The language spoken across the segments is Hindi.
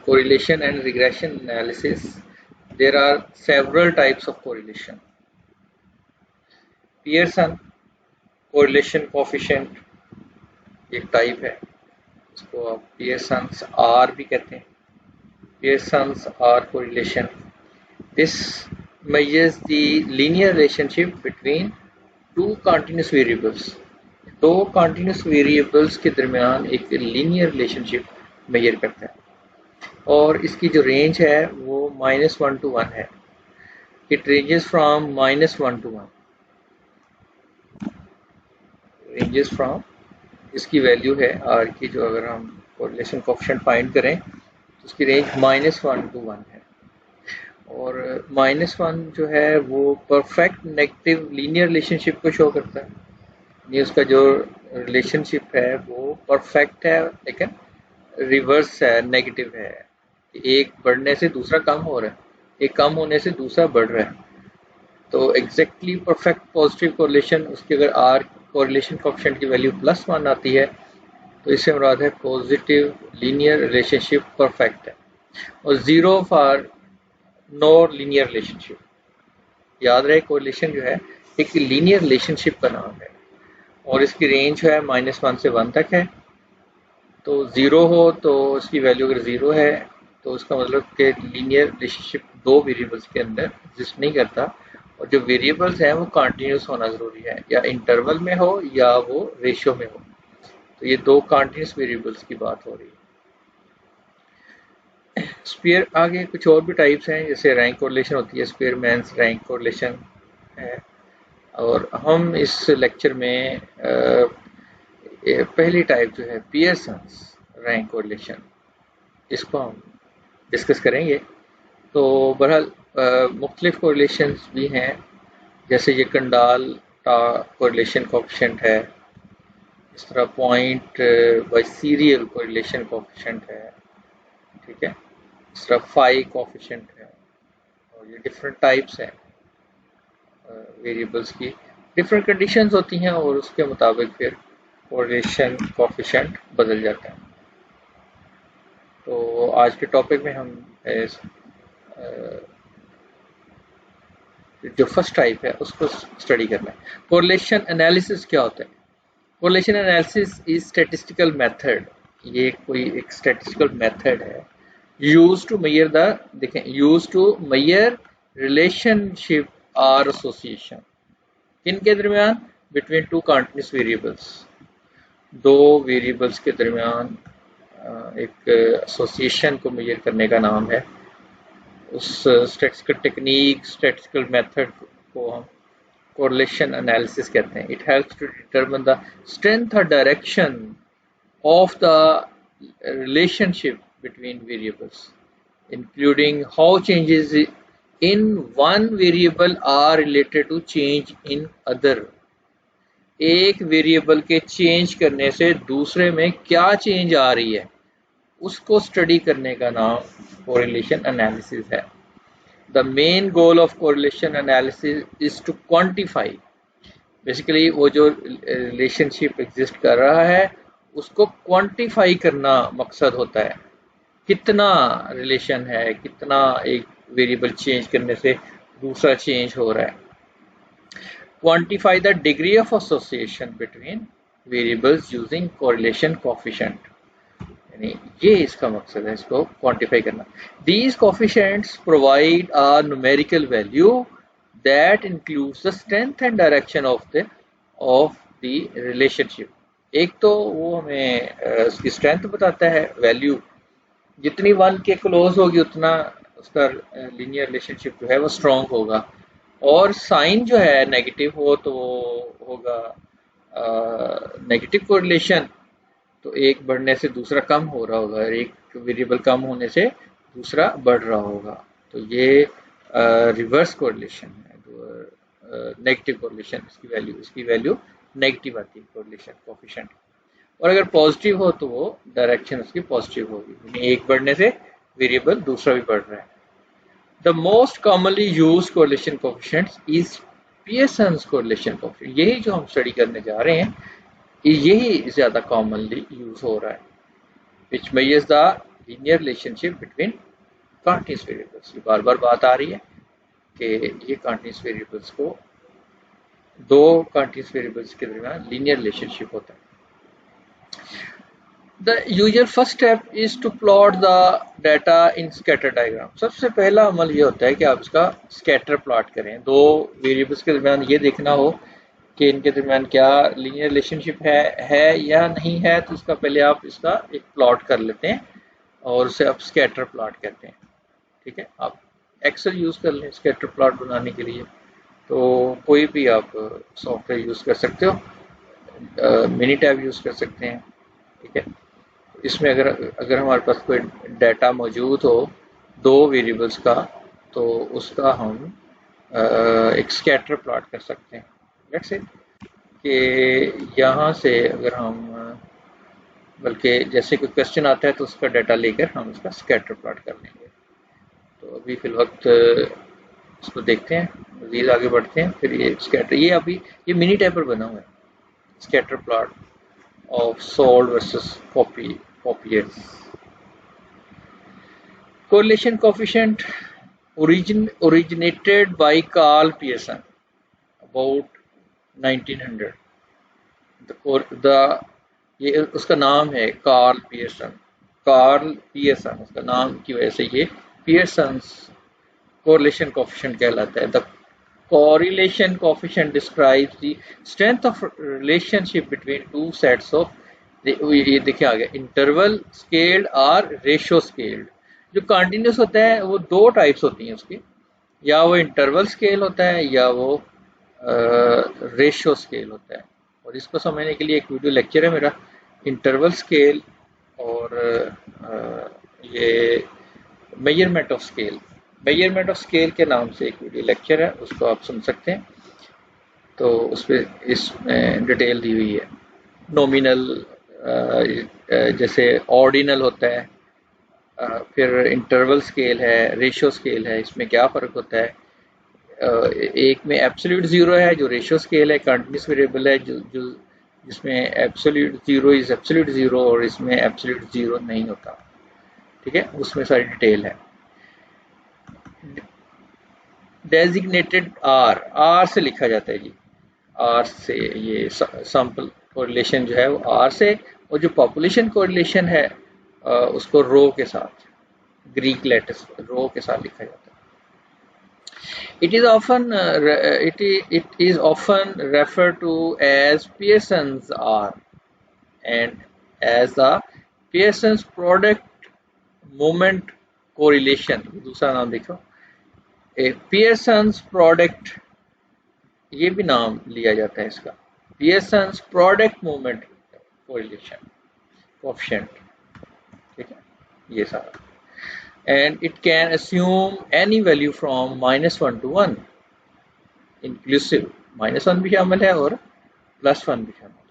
Correlation and regression analysis. There are several types of correlation. Pearson correlation coefficient एक टाइप है, इसको आप Pearson's R भी कहते हैं. Pearson's R correlation. This measures the linear relationship between two continuous variables. दो continuous variables के दरमियान एक linear relationship measure करता है और इसकी जो रेंज है वो -1 to 1 है. It ranges from -1 to 1. Ranges from इसकी वैल्यू है R की, जो अगर हम कोरिलेशन कोएफिशिएंट फाइंड करें तो उसकी रेंज -1 to 1 है. और -1 जो है वो परफेक्ट नेगेटिव लीनियर रिलेशनशिप को शो करता है. ये उसका जो रिलेशनशिप है वो परफेक्ट है लेकिन रिवर्स है, नेगेटिव है. एक बढ़ने से दूसरा कम हो रहा है, एक कम होने से दूसरा बढ़ रहा है. तो एग्जैक्टली परफेक्ट पॉजिटिव कोरिलेशन, उसकी अगर R कोरिलेशन कोएफिशिएंट की वैल्यू +1 आती है तो इससे मुराद है पॉजिटिव लीनियर रिलेशनशिप परफेक्ट है. और 0 फॉर नो लीनियर रिलेशनशिप. याद रहे कोरिलेशन जो है एक लीनियर रिलेशनशिप का नाम है और इसकी रेंज है -1 से 1 तक है. तो 0 हो तो इसकी वैल्यू अगर 0 है तो उसका मतलब कि लीनियर रिलेशनशिप दो वेरिएबल्स के अंदर एग्जिस्ट नहीं करता और जो वेरिएबल्स हैं वो कंटिन्यूस होना ज़रूरी है, या इंटरवल में हो या वो रेशियो में हो. तो ये दो कंटिन्यूस वेरिएबल्स की बात हो रही है. स्पेयर आगे कुछ और भी टाइप्स हैं, जैसे रैंक कोरिलेशन होती है, स्पेयरमैन्स रैंक कोरिलेशन है. और हम इस लेक्चर में पहली टाइप जो है पियर्सन्स रैंक कोरिलेशन, इसको हम डिस्कस करेंगे. तो बहरहाल मुख्तलिफ कोरिलेशंस भी हैं, जैसे ये कंडाल कोरिलेशन कोएफिशिएंट है, इस तरह point by serial correlation coefficient है, ठीक है, इस तरह फाई कोएफिशिएंट है. और ये डिफरेंट टाइप्स हैं वेरिएबल्स की, डिफरेंट कंडीशंस होती हैं और उसके मुताबिक फिर कोरिलेशन कोएफिशिएंट बदल जाता है. तो आज के टॉपिक में हम जो फर्स्ट टाइप है उसको स्टडी करना है. कोरिलेशन एनालिसिस क्या होता है? Correlation analysis is statistical method. ये कोई एक स्टैटिस्टिकल मेथड है used to measure used to measure relationship और एसोसिएशन किनके दरमियान, बिटवीन टू कंटीन्यूअस वेरिएबल्स. दो वेरिएबल्स के दरमियान एक एसोसिएशन को मेजर करने का नाम है. उस स्टैटिस्टिकल टेक्निक, स्टैटिस्टिकल मेथड को हम कोरिलेशन एनालिसिस कहते हैं. It helps to determine the strength और direction of the relationship between variables, including how changes in one variable are related to change in other. एक वेरिएबल के चेंज करने से दूसरे में क्या चेंज आ रही है उसको स्टडी करने का नाम कोरिलेशन एनालिसिस है. The main goal of correlation analysis is to quantify, basically वो जो रिलेशनशिप एग्जिस्ट कर रहा है उसको क्वांटिफाई करना मकसद होता है. कितना रिलेशन है, कितना एक वेरिएबल चेंज करने से दूसरा चेंज हो रहा है. Quantify the degree of association between variables using correlation coefficient, यानी ये इसका मकसद है, इसको क्वांटिफाई करना. These coefficients provide a numerical value that includes the strength and direction of the relationship. एक तो वो हमें उसकी स्ट्रेंथ बताता है, वैल्यू जितनी 1 के क्लोज होगी उतना उसका लीनियर रिलेशनशिप जो है वो स्ट्रॉन्ग होगा. और साइन जो है नेगेटिव हो तो होगा नेगेटिव कोरिलेशन. तो एक बढ़ने से दूसरा कम हो रहा होगा, एक वेरिएबल कम होने से दूसरा बढ़ रहा होगा. तो ये रिवर्स कोरिलेशन है, नेगेटिव कोरिलेशन. इसकी वैल्यू नेगेटिव आती है कोरिलेशन कोएफिशिएंट. और अगर पॉजिटिव हो तो वो डायरेक्शन उसकी पॉजिटिव होगी, यानी एक बढ़ने से वेरिएबल दूसरा भी बढ़ रहा है. The most commonly use correlation coefficients is Pearson's correlation coefficient. यही जो हम स्टडी करने जा रहे हैं यही ज़्यादा कॉमनली यूज हो रहा है. विच measures the linear relationship between continuous variables. ये बार बार बात आ रही है कि ये कंटीन्यूअस वेरिएबल्स को, दो कंटीन्यूअस वेरिएबल्स के दरमियान लीनियर रिलेशनशिप होता है। The usual first step is to plot the data in scatter diagram। सबसे पहला अमल ये होता है कि आप इसका स्कैटर प्लॉट करें। दो वेरिएबल्स के दरमियान ये देखना हो कि इनके दरमियान क्या लीनियर रिलेशनशिप है या नहीं है, तो उसका पहले आप इसका एक प्लॉट कर लेते हैं और उसे आप स्कैटर प्लॉट कहते हैं। ठीक है, आप एक्सेल यूज़ कर लें स्कैटर प्लॉट बनाने के लिए, तो कोई भी आप सॉफ्टवेयर यूज़ कर सकते हो, मिनीटैब यूज़ कर सकते हैं। ठीक है, इसमें अगर हमारे पास कोई डाटा मौजूद हो दो वेरिएबल्स का, तो उसका हम एक स्कैटर प्लॉट कर सकते हैं। लेट्स से कि यहाँ से अगर हम, बल्कि जैसे कोई क्वेश्चन आता है तो उसका डाटा लेकर हम उसका स्कैटर प्लॉट कर लेंगे। तो अभी फिल वक्त इसको देखते हैं, मज़ीद आगे बढ़ते हैं। फिर ये स्कैटर, ये अभी ये मिनी टाइप पर बना हुआ है, scatter plot of solved versus copiers। Correlation coefficient originated by Carl Pearson about 1900। ये उसका नाम है कार्ल पियर्सन। उसका नाम की वजह से ये पियर्सन्स कोरिलेशन कोएफिशिएंट कहलाता है। The correlation coefficient describes the strength of relationship between two sets of, ये देखिए आ गया, इंटरवल स्केल्ड और रेशियो स्केल्ड। जो कंटिन्यूस होता है वो दो टाइप्स होती हैं उसकी, या वो इंटरवल स्केल होता है या वो रेशियो स्केल होता है। और इसको समझने के लिए एक वीडियो लेक्चर है मेरा, इंटरवल स्केल और ये मेजरमेंट ऑफ स्केल के नाम से एक वीडियो लेक्चर है, उसको आप सुन सकते हैं। तो उस पर इसमें डिटेल दी हुई है। नॉमिनल जैसे ऑर्डिनल होता है, फिर इंटरवल स्केल है, रेशियो स्केल है, इसमें क्या फ़र्क होता है। एक में एब्सोल्यूट ज़ीरो है जो रेशियो स्केल है, कंटिन्यूस वेरिएबल है जो जिसमें absolute zero is absolute zero, और इसमें एब्सोल्यूट ज़ीरो नहीं होता। ठीक है, उसमें सारी डिटेल है। डेजिग्नेटेड आर से लिखा जाता है जी, आर से। ये सैंपल कोरिलेशन जो है वो आर से, और जो पॉपुलेशन कोरिलेशन है उसको रो के साथ, ग्रीक लेटर्स रो के साथ लिखा जाता है। It is often refer to as Pearson's r and as the Pearson's product moment correlation. दूसरा नाम देखो, पियर्सन्स प्रोडक्ट, ये भी नाम लिया जाता है इसका, Pearson's product moment correlation coefficient. ठीक है, ये सारा। And it can assume any value from -1 to 1 inclusive, -1 भी शामिल है और +1 भी शामिल है।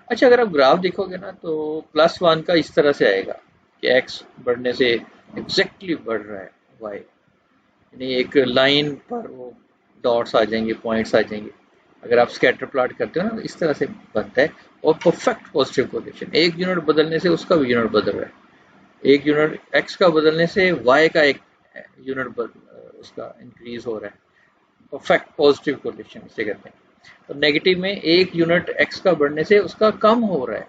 अच्छा, अगर आप ग्राफ देखोगे ना तो +1 का इस तरह से आएगा कि x बढ़ने से एग्जैक्टली बढ़ रहा है y, यानी एक लाइन पर वो डॉट्स आ जाएंगे, पॉइंट्स आ जाएंगे। अगर आप स्कैटर प्लॉट करते हो ना, इस तरह से बनता है। और परफेक्ट पॉजिटिव कोरिलेशन, एक यूनिट बदलने से उसका भी यूनिट बदल रहा है, एक यूनिट x का बदलने से y का एक यूनिट उसका इंक्रीज हो रहा है। परफेक्ट पॉजिटिव कोरिलेशन इसे कहते हैं। तो नेगेटिव में एक यूनिट x का बढ़ने से उसका कम हो रहा है,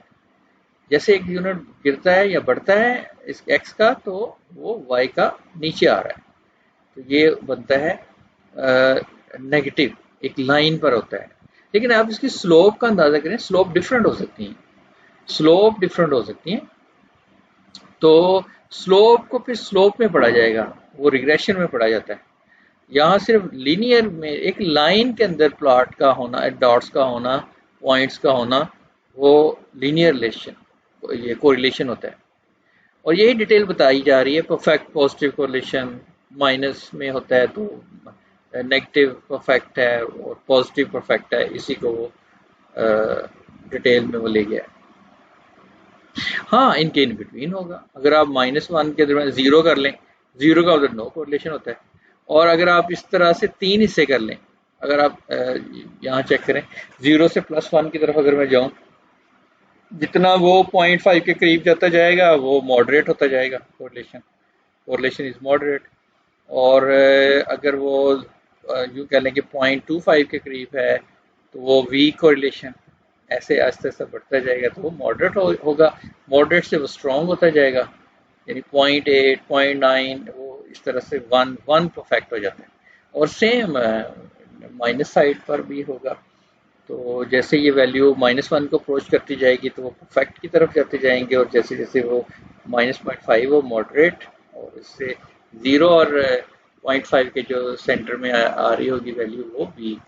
जैसे एक यूनिट गिरता है या बढ़ता है इस x का, तो वो y का नीचे आ रहा है। तो ये बनता है नेगेटिव, एक लाइन पर होता है। लेकिन आप इसकी स्लोप का अंदाजा करें, स्लोप डिफरेंट हो सकती हैं, तो स्लोप को फिर स्लोप में पढ़ा जाएगा, वो रिग्रेशन में पढ़ा जाता है। यहाँ सिर्फ लीनियर में एक लाइन के अंदर प्लॉट का होना, डॉट्स का होना, पॉइंट्स का होना, वो लीनियर रिलेशन, ये कोरिलेशन होता है। और यही डिटेल बताई जा रही है। परफेक्ट पॉजिटिव कोरिलेशन माइनस में होता है तो नेगेटिव परफेक्ट है, और पॉजिटिव परफेक्ट है, इसी को वो डिटेल में वो ले गया है। हाँ, इनके इन बिटवीन होगा। अगर आप -1 के दरमियान 0 कर लें, 0 का उधर नो कोरिलेशन होता है। और अगर आप इस तरह से 3 हिस्से कर लें, अगर आप यहाँ चेक करें, 0 से +1 की तरफ अगर मैं जाऊँ जितना वो 0.5 के करीब जाता जाएगा वो मॉडरेट होता जाएगा कोरिलेशन, कोरिलेशन इज मॉडरेट। और अगर वो यूँ कह लें कि 0.25 के करीब है तो वो वीक कोरिलेशन, ऐसे आस्ते आस्ते बढ़ता जाएगा तो वो मॉडरेट होगा, मॉडरेट से वो स्ट्रॉन्ग होता जाएगा, यानी 0.8 0.9 वो इस तरह से 1 परफेक्ट हो जाता है। और सेम माइनस साइड पर भी होगा, तो जैसे ये वैल्यू -1 को अप्रोच करती जाएगी तो वो परफेक्ट की तरफ जाते जाएंगे, और जैसे जैसे वो -0.5 वो मॉडरेट, और इससे 0 और 0.5 के जो सेंटर में आ रही होगी वैल्यू वो वीक,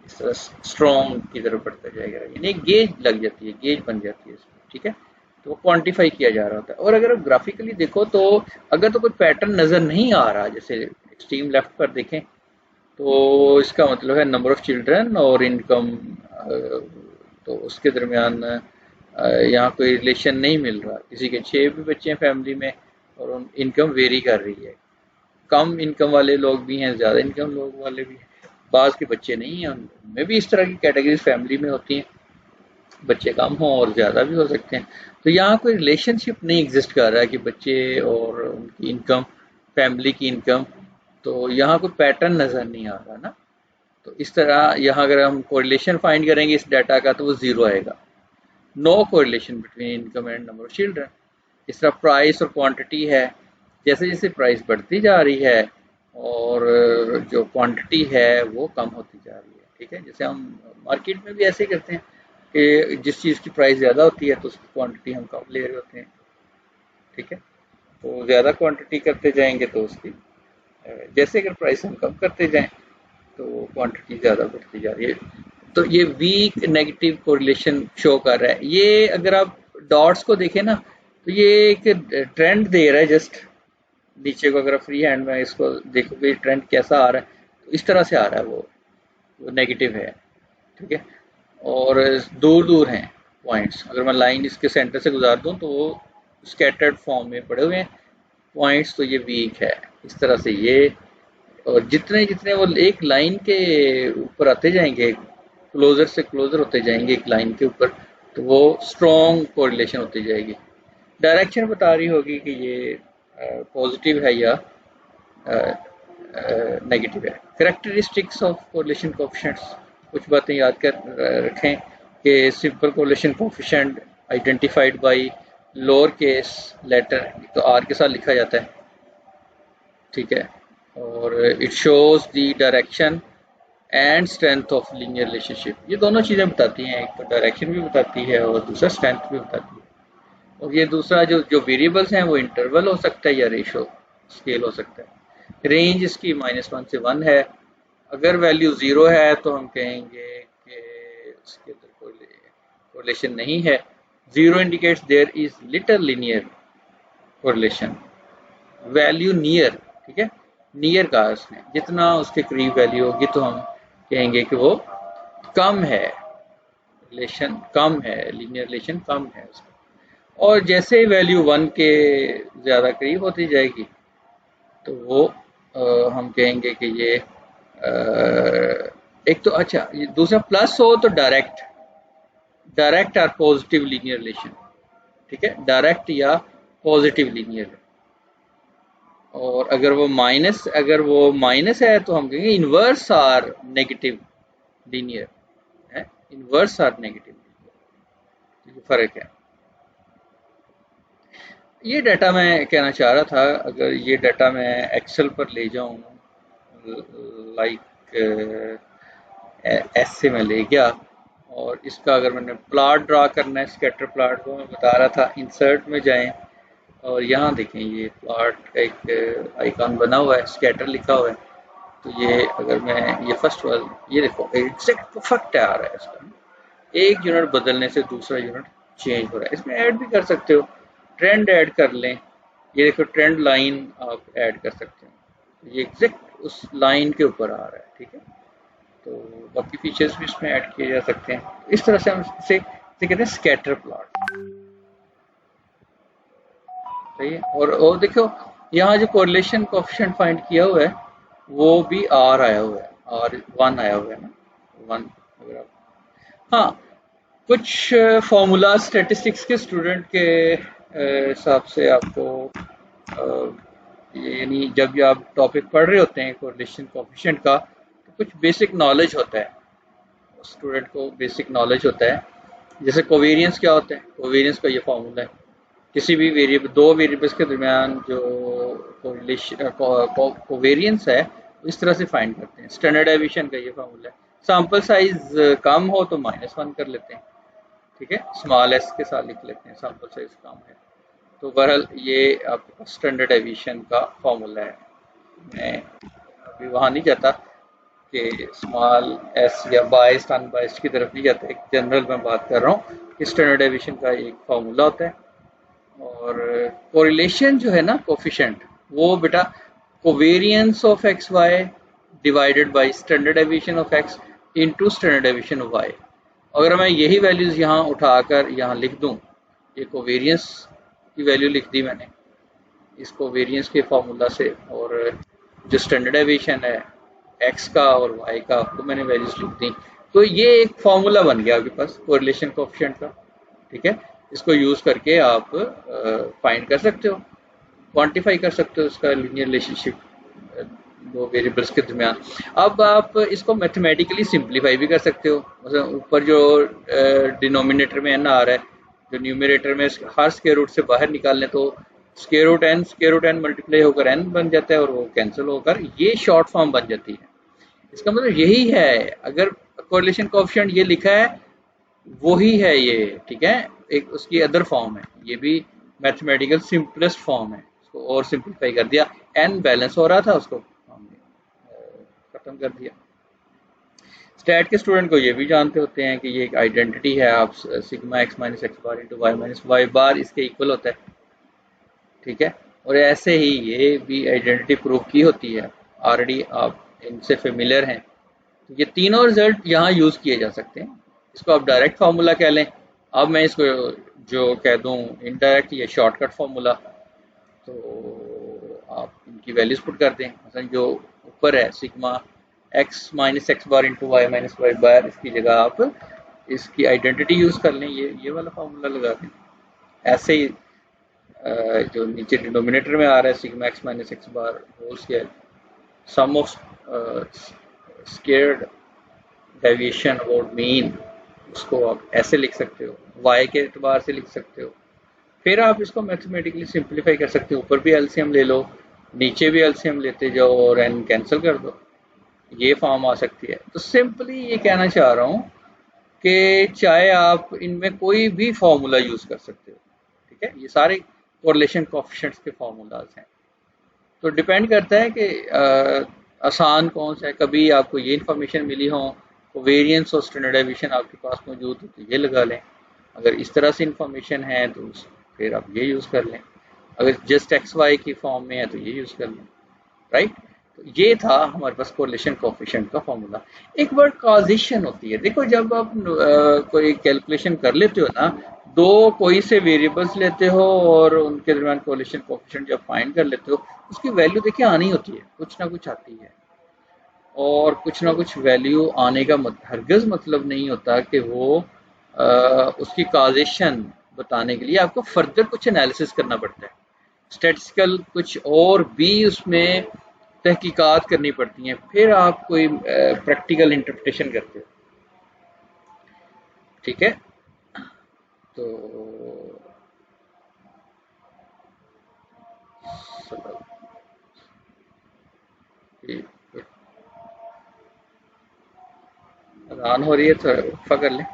इस तरह स्ट्रॉन्ग की तरफ बढ़ता जाएगा, यानी गेज लग जाती है, गेज बन जाती है इसमें, ठीक है। तो वो क्वांटिफाई किया जा रहा होता है। और अगर आप ग्राफिकली देखो तो अगर तो कोई पैटर्न नज़र नहीं आ रहा, जैसे एक्सट्रीम लेफ्ट पर देखें, तो इसका मतलब है नंबर ऑफ चिल्ड्रन और इनकम, तो उसके दरमियान यहाँ कोई रिलेशन नहीं मिल रहा, किसी के 6 भी बच्चे हैं फैमिली में और इनकम वेरी कर रही है, कम इनकम वाले लोग भी हैं, ज़्यादा इनकम लोग वाले भी हैं, बाज़ के बच्चे नहीं हैं, उनमें भी इस तरह की कैटेगरीज फैमिली में होती हैं, बच्चे कम हों और ज़्यादा भी हो सकते हैं। तो यहाँ कोई रिलेशनशिप नहीं एग्जिस्ट कर रहा है कि बच्चे और उनकी इनकम, फैमिली की इनकम, तो यहाँ कोई पैटर्न नज़र नहीं आ रहा ना। तो इस तरह यहाँ अगर हम कोरिलेशन फाइंड करेंगे इस डाटा का तो वो ज़ीरो आएगा, no correlation between income and number of children. इस तरह प्राइस और क्वांटिटी है, जैसे जैसे प्राइस बढ़ती जा रही है और जो क्वांटिटी है वो कम होती जा रही है, ठीक है। जैसे हम मार्केट में भी ऐसे ही करते हैं कि जिस चीज़ की प्राइस ज़्यादा होती है तो उसकी क्वांटिटी हम कम ले रहे होते हैं, ठीक है। तो ज़्यादा क्वांटिटी करते जाएंगे तो उसकी जैसे अगर प्राइस हम कम करते जाएं तो क्वांटिटी ज़्यादा बढ़ती जा रही है। तो ये वीक नेगेटिव कोरिलेशन शो कर रहा है। ये अगर आप डॉट्स को देखें ना तो ये एक ट्रेंड दे रहा है, जस्ट नीचे को अगर फ्री हैंड में इसको देखोगे ट्रेंड कैसा आ रहा है, तो इस तरह से आ रहा है, वो नेगेटिव है, ठीक है। और दूर दूर हैं पॉइंट्स, अगर मैं लाइन इसके सेंटर से गुजार दूं तो वो स्कैटर्ड फॉर्म में पड़े हुए हैं पॉइंट्स, तो ये वीक है इस तरह से ये। और जितने जितने वो एक लाइन के ऊपर आते जाएंगे, क्लोजर से क्लोजर होते जाएंगे एक लाइन के ऊपर, तो वो स्ट्रॉन्ग कोरिलेशन होती जाएगी, डायरेक्शन बता रही होगी कि ये पॉजिटिव है या नेगेटिव है। करेक्टरिस्टिक्स ऑफ कोरिलेशन कोएफिशिएंट्स, कुछ बातें याद कर रखें कि simple correlation coefficient identified by lower case letter, तो आर के साथ लिखा जाता है, ठीक है। और it shows the direction and strength of linear relationship, ये दोनों चीज़ें बताती हैं, एक तो डायरेक्शन भी बताती है और दूसरा स्ट्रेंथ भी बताती है। और ये दूसरा जो जो वेरिएबल्स हैं वो इंटरवल हो सकता है या रेशो स्केल हो सकता है। रेंज इसकी -1 से 1 है, अगर वैल्यू 0 है तो हम कहेंगे कि उसके अंदर कोई कोरिलेशन नहीं है। 0 indicates there is little linear correlation, value near, ठीक है, नियर का उसने जितना उसके करीब वैल्यू होगी तो हम कहेंगे कि वो कम है, रिलेशन कम है, लीनियर रिलेशन कम है उसका। और जैसे वैल्यू 1 के ज़्यादा करीब होती जाएगी तो वो हम कहेंगे कि ये एक तो अच्छा, ये दूसरा प्लस हो तो डायरेक्ट, डायरेक्ट और पॉजिटिव लीनियर रिलेशन, ठीक है, डायरेक्ट या पॉजिटिव लीनियर। और अगर वो माइनस है तो हम कहेंगे इनवर्स आर नेगेटिव लीनियर है, इनवर्स आर नेगेटिव, ये फर्क है। ये डाटा मैं कहना चाह रहा था, अगर ये डाटा मैं एक्सेल पर ले जाऊं, लाइक ऐसे मैं ले गया और इसका अगर मैंने प्लॉट ड्रा करना है, स्कैटर प्लॉट, वो मैं बता रहा था, इंसर्ट में जाएं और यहाँ देखें ये प्लॉट का एक आइकॉन बना हुआ है, स्कैटर लिखा हुआ है। तो ये अगर मैं ये फर्स्ट वाला, ये देखो एग्जैक्ट परफेक्ट आ रहा है इसका, एक यूनिट बदलने से दूसरा यूनिट चेंज हो रहा है। इसमें ऐड भी कर सकते हो, ट्रेंड ऐड कर लें, ये देखो ट्रेंड लाइन आप ऐड कर सकते हैं, ये एग्जैक्ट उस लाइन के ऊपर आ रहा है, ठीक है। तो बाकी फीचर्स भी इसमें ऐड किए जा सकते हैं। इस तरह से हम इसे कहते हैं स्कैटर प्लॉट, सही है। और देखो यहाँ जो कोरिलेशन कोएफिशिएंट फाइंड किया हुआ है वो भी आर आया हुआ है, R1 आया हुआ है ना, 1 अगर आप, हाँ कुछ फॉर्मूला स्टैटिस्टिक्स के स्टूडेंट के हिसाब से आपको यानी जब ये आप टॉपिक पढ़ रहे होते हैं कोरिलेशन कोएफिशिएंट का, तो कुछ बेसिक नॉलेज होता है, स्टूडेंट को बेसिक नॉलेज होता है। जैसे कोवेरियंस क्या होता है, कोवेरियंस का ये फॉर्मूला है, किसी भी वेरिएबल, दो वेरिएबल्स के दरमियान जो कोरिलेशन कोवेरियंस है इस तरह से फाइंड करते हैं। स्टैंडर्ड डेविएशन का ये फॉर्मूला है। सैंपल साइज कम हो तो -1 कर लेते हैं, ठीक है, स्मॉल एस के साथ लिख लेते हैं, सैंपल साइज कम है तो। बहरहाल ये आपका स्टैंडर्ड डेविएशन का फॉर्मूला है। मैं अभी वहाँ नहीं जाता कि स्मॉल एस या बाइस्ड अनबाइस्ड की तरफ नहीं जाता, एक जनरल में बात कर रहा हूँ कि स्टैंडर्ड डेविएशन का एक फॉर्मूला होता है। और कोरिलेशन जो है ना कोफिशिएंट, वो बेटा covariance of x y divided by standard deviation of x into standard deviation of y. अगर मैं यही वैल्यूज यहाँ उठाकर यहाँ लिख दूँ, ये कोवेरियंस की वैल्यू लिख दी मैंने इस कोवेरियंस के फॉर्मूला से, और जो स्टैंडर्ड डेविएशन है एक्स का और वाई का वो मैंने वैल्यूज लिख दी, तो ये एक फॉर्मूला बन गया आपके पास कोरिलेशन कोएफिशिएंट का, ठीक है। इसको यूज करके आप फाइंड कर सकते हो, क्वांटिफाई कर सकते हो इसका लीनियर रिलेशनशिप दो वेरिएबल्स के दरमियान। अब आप इसको मैथमेटिकली सिंप्लीफाई भी कर सकते हो। मतलब ऊपर जो डिनोमिनेटर में एन आ रहा है, जो न्यूमरेटर में हर स्क्वायर रूट से बाहर निकालने तो स्क्वायर रूट एन मल्टीप्लाई होकर एन बन जाता है और वो कैंसिल होकर ये शॉर्ट फॉर्म बन जाती है। इसका मतलब यही है, अगर कोरिलेशन कोएफिशिएंट ये लिखा है वही है ये, ठीक है। एक उसकी अदर फॉर्म है, ये भी मैथमेटिकल सिंपलेस्ट फॉर्म है, इसको और सिंपलीफाई कर दिया। एन बैलेंस हो रहा था उसको हमने खत्म कर दिया। स्टैट के स्टूडेंट को ये भी जानते होते हैं कि ये एक आइडेंटिटी है, आप sigma x minus x bar into Y minus Y बार इसके इक्वल होता है, ठीक है। और ऐसे ही ये भी आइडेंटिटी प्रूव की होती है, ऑलरेडी आप इनसे फेमिलियर हैं। तो ये तीनों रिजल्ट यहाँ यूज किए जा सकते हैं। इसको आप डायरेक्ट फार्मूला कह लें, अब मैं इसको जो कह दूं इनडायरेक्ट या शॉर्टकट फार्मूला, तो आप इनकी वैल्यूज पुट कर दें। मतलब जो ऊपर है sigma x minus x bar into Y minus Y बार, इसकी जगह आप इसकी आइडेंटिटी यूज कर लें, ये वाला फार्मूला लगा दें। ऐसे ही जो नीचे डिनोमिनेटर में आ रहा है sigma x minus x bar whole square sum of squared deviation about mean, उसको आप ऐसे लिख सकते हो, y के एतबार से लिख सकते हो। फिर आप इसको मैथमेटिकली सिंप्लीफाई कर सकते हो, ऊपर भी एलसीएम ले लो, नीचे भी एलसीएम लेते जाओ और n कैंसिल कर दो, ये फॉर्म आ सकती है। तो सिंपली ये कहना चाह रहा हूँ कि चाहे आप इनमें कोई भी फॉर्मूला यूज कर सकते हो, ठीक है। ये सारे कोरिलेशन कोएफिशिएंट्स के फॉर्मूलाज हैं। तो डिपेंड करता है कि आसान कौन सा है। कभी आपको ये इन्फॉर्मेशन मिली हो, वेरिएंस और स्टैंडर्ड डेविएशन आपके पास मौजूद हो तो ये लगा लें। अगर इस तरह से इन्फॉर्मेशन है तो फिर आप ये यूज़ कर लें। अगर जस्ट एक्स वाई की फॉर्म में है तो ये यूज़ कर लें, राइट। तो ये था हमारे पास कोरिलेशन कोएफिशिएंट का फॉर्मूला। एक वर्ड कॉजेशन होती है। देखो जब आप कोई कैलकुलेशन कर लेते हो ना, दो कोई से वेरिएबल्स लेते हो और उनके दरमियान कोरिलेशन कोएफिशिएंट जब फाइंड कर लेते हो, उसकी वैल्यू देखिए आनी होती है, कुछ ना कुछ आती है। और कुछ ना कुछ वैल्यू आने का हरगिज़ मतलब नहीं होता कि वो उसकी कॉजेशन बताने के लिए आपको फर्दर कुछ एनालिसिस करना पड़ता है, स्टैटिस्टिकल कुछ और भी उसमें तहकीकात करनी पड़ती हैं, फिर आप कोई प्रैक्टिकल इंटरप्रिटेशन करते हो, ठीक है। तो अजान हो रही है तो वक्फा कर लें।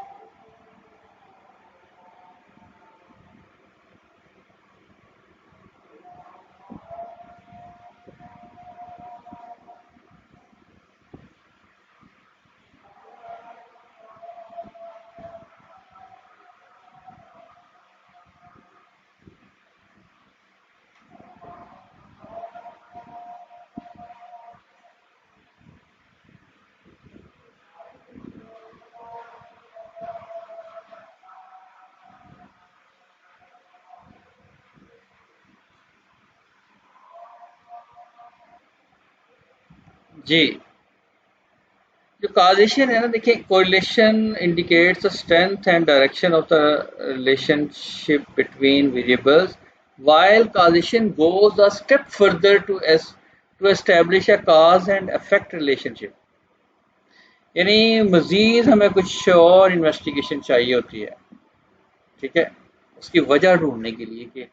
जी, जो काजेशन है ना, देखिए correlation indicates the strength and direction of the relationship between variables while causation goes a step further to establish a cause and effect relationship. यानी मजीद हमें कुछ और इन्वेस्टिगेशन चाहिए होती है, ठीक है, उसकी वजह ढूंढने के लिए कि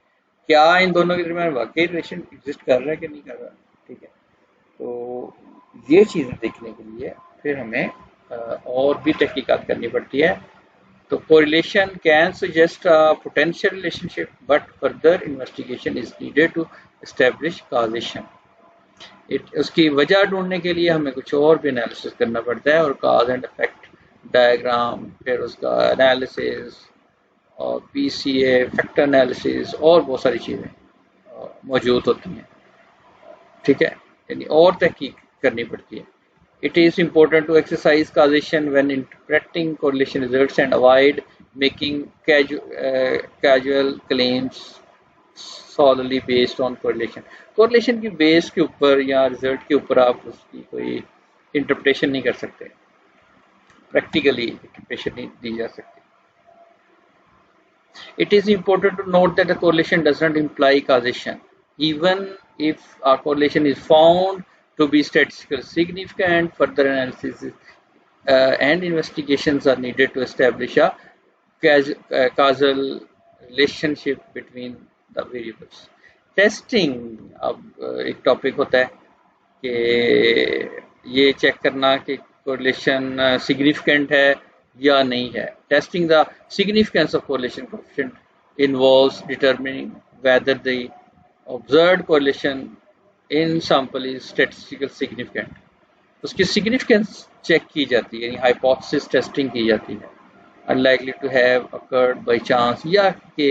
क्या इन दोनों के दरमियान वाकई रिलेशन एग्जिस्ट कर रहा है कि नहीं कर रहा, ठीक है। तो ये चीज़ें देखने के लिए फिर हमें और भी तहकीकात करनी पड़ती है। तो correlation can suggest a potential relationship but further investigation is needed to establish causation. उसकी वजह ढूंढने के लिए हमें कुछ और भी एनालिसिस करना पड़ता है, और काज एंड इफेक्ट डायग्राम, फिर उसका एनालिसिस और पीसीए फैक्टर एनालिसिस और बहुत सारी चीज़ें मौजूद होती हैं, ठीक है, यानी और तहकीक करनी पड़ती है। It is important to exercise causation when interpreting correlation results and avoid making casual claims solely based on correlation. Correlation की बेस के ऊपर या रिजल्ट के ऊपर आप उसकी कोई इंटरप्रिटेशन नहीं कर सकते, प्रैक्टिकली इंटरप्रिटेशन नहीं दी जा सकती। It is important to note that a correlation does not imply causation, even if a correlation is found to be statistically significant. Further analysis and investigations are needed to establish a causal relationship between the variables. Testing अब एक टॉपिक होता है कि ये चेक करना कि कोरिलेशन सिग्निफिकेंट है या नहीं है। Testing the significance of correlation coefficient involves determining whether the observed correlation in sample is statistical significant. उसकी सिग्निफिकेंस चेक की जाती है, यानी हाइपोथेसिस टेस्टिंग की जाती है, unlikely to have occurred by chance, या कि